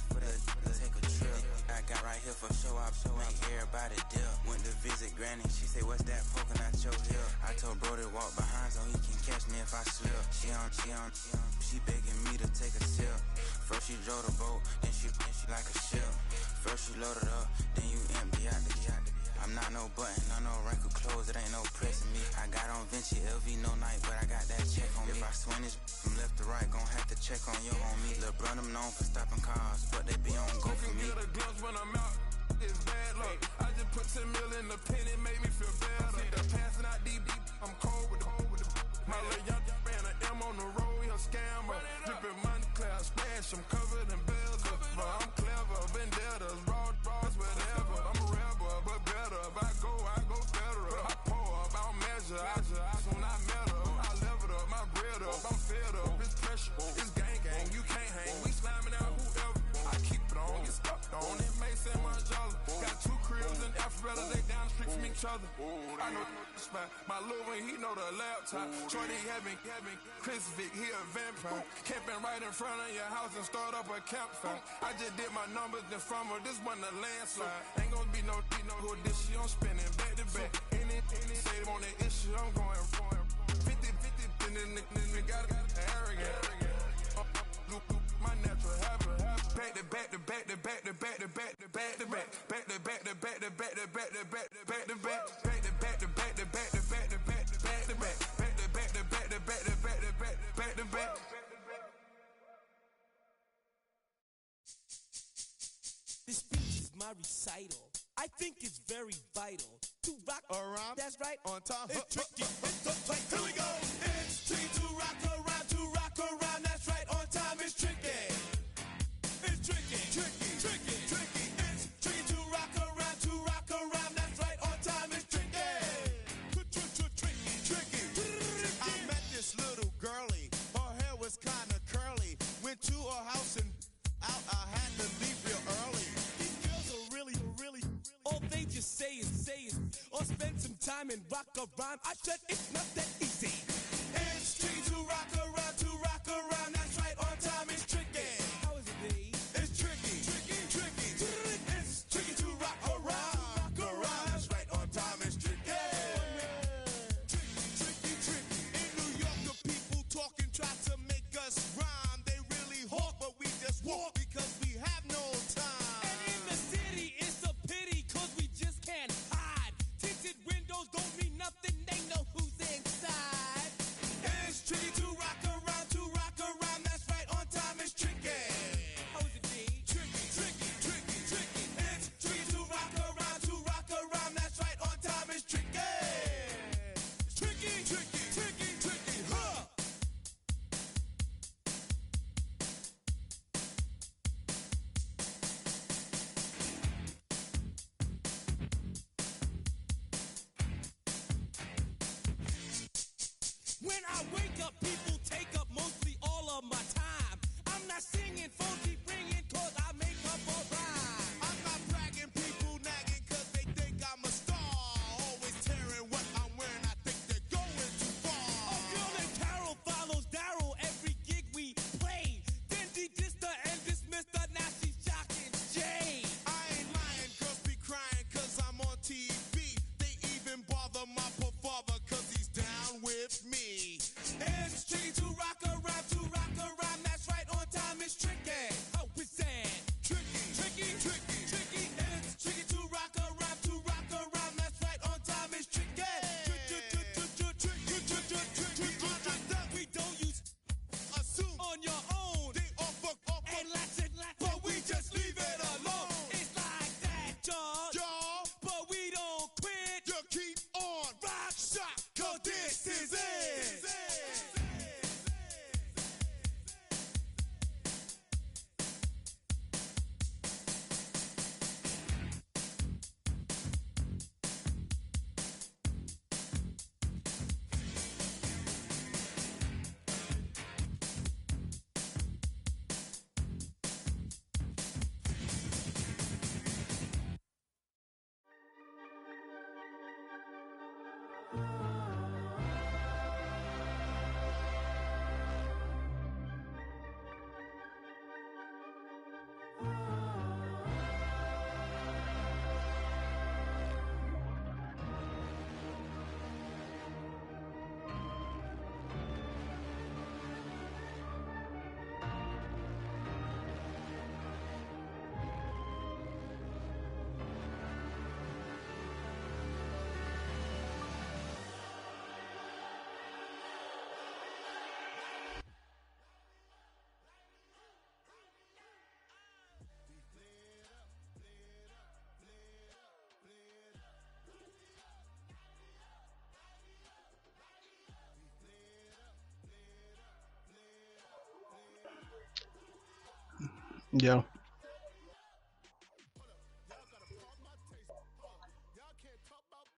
take a trip. I got right here for show up, so make everybody dip. Went to visit Granny, she say, what's that poking out your hip? I told Brody walk behind so he can catch me if I slip. She begging me to take a sip. First she drove the boat, then she like a ship. First you load it up, then you empty out the I'm not no button, no wrinkle clothes, it ain't no pressing me. I got on Vinci, LV, no night, but I got that check on me. If I swing this from left to right, gon' have to check on your homie. Lil' bro, them known for stopping cars, but they be on go for me. Get a glimpse when I'm out, it's bad luck. I just put 10 mil in the pen, it made me feel better. The passing out deep, I'm cold with the my little young ran an M on the road, he a scammer. Drippin' money cloud, splash, I'm covered in bells. I'm clever, vendettas, raw, whatever. I'm a rebel, but better. If I go better. I pour up, I don't measure. I soon I met her. I leveled up, my bread up, I'm fed up. It's pressure, it's gang, you can't hang. We slamming out whoever. I keep it on, get stuck on. It may say Manjala. Got 2 cribs in Alpharetta, they down the street from each other. I know the spot. My little one, he know the laptop. Shorty having Chris Vick, he a vampire. Camping right in front of your house and start up a campfire. I just did my numbers in front of this one a landslide. Ain't gonna be no who this shit, I'm spinning back to back. Any say they want that issue, I'm going 50, and then the got arrogant. My natural habit. Back to back to back to back to back to back to back to back. Back to back to back to back to back to back to back to back. Back to back to back to back to back to back to back to back. Back to back to back to back to back to back to back. This speech is my recital. I think it's very vital to rock around. That's right. On time. It's tricky. Here we go. It's tricky to rock around. To rock around. That's right. On time. It's tricky. It's tricky. Tricky. It's tricky to rock around. To rock around. That's right. On time. It's tricky. Tricky. I met this little girlie. Her hair was kind of curly. Went to her house and out. I had to leave real early. These girls are really. All they just say is, or spend some time and rock around. I said it's not that easy. It's tricky to rock around. To rock around. That's right. On time. It's tricky. How is it, B? It's tricky. It's tricky to rock around. That's right. On time. It's tricky. Tricky. In New York, the people talking try to make us rhyme. They really hawk, but we just walk because we have no time. And in the city, it's a pity, cause we just can't hide. Tinted windows don't mean nothing, they know who's inside. It's tricky to rock around. That's right, on time it's tricky. How is it, B? Tricky. It's tricky to rock around. That's right, on time it's tricky. Tricky, huh? When I wake up, people take up mostly all of my time. I'm not singing, phone keep ringing, cause I make up a rhyme. I'm not bragging, people nagging cause they think I'm a star. Always tearing what I'm wearing, I think they're going too far. Oh, girl and Carol follows Daryl every gig we play. Then dissed her and dismissed her, now she's shocking Jay. I ain't lying, girls be crying cause I'm on TV. They even bother my poor father cause he's down with me. It's tricky to rock Yeah.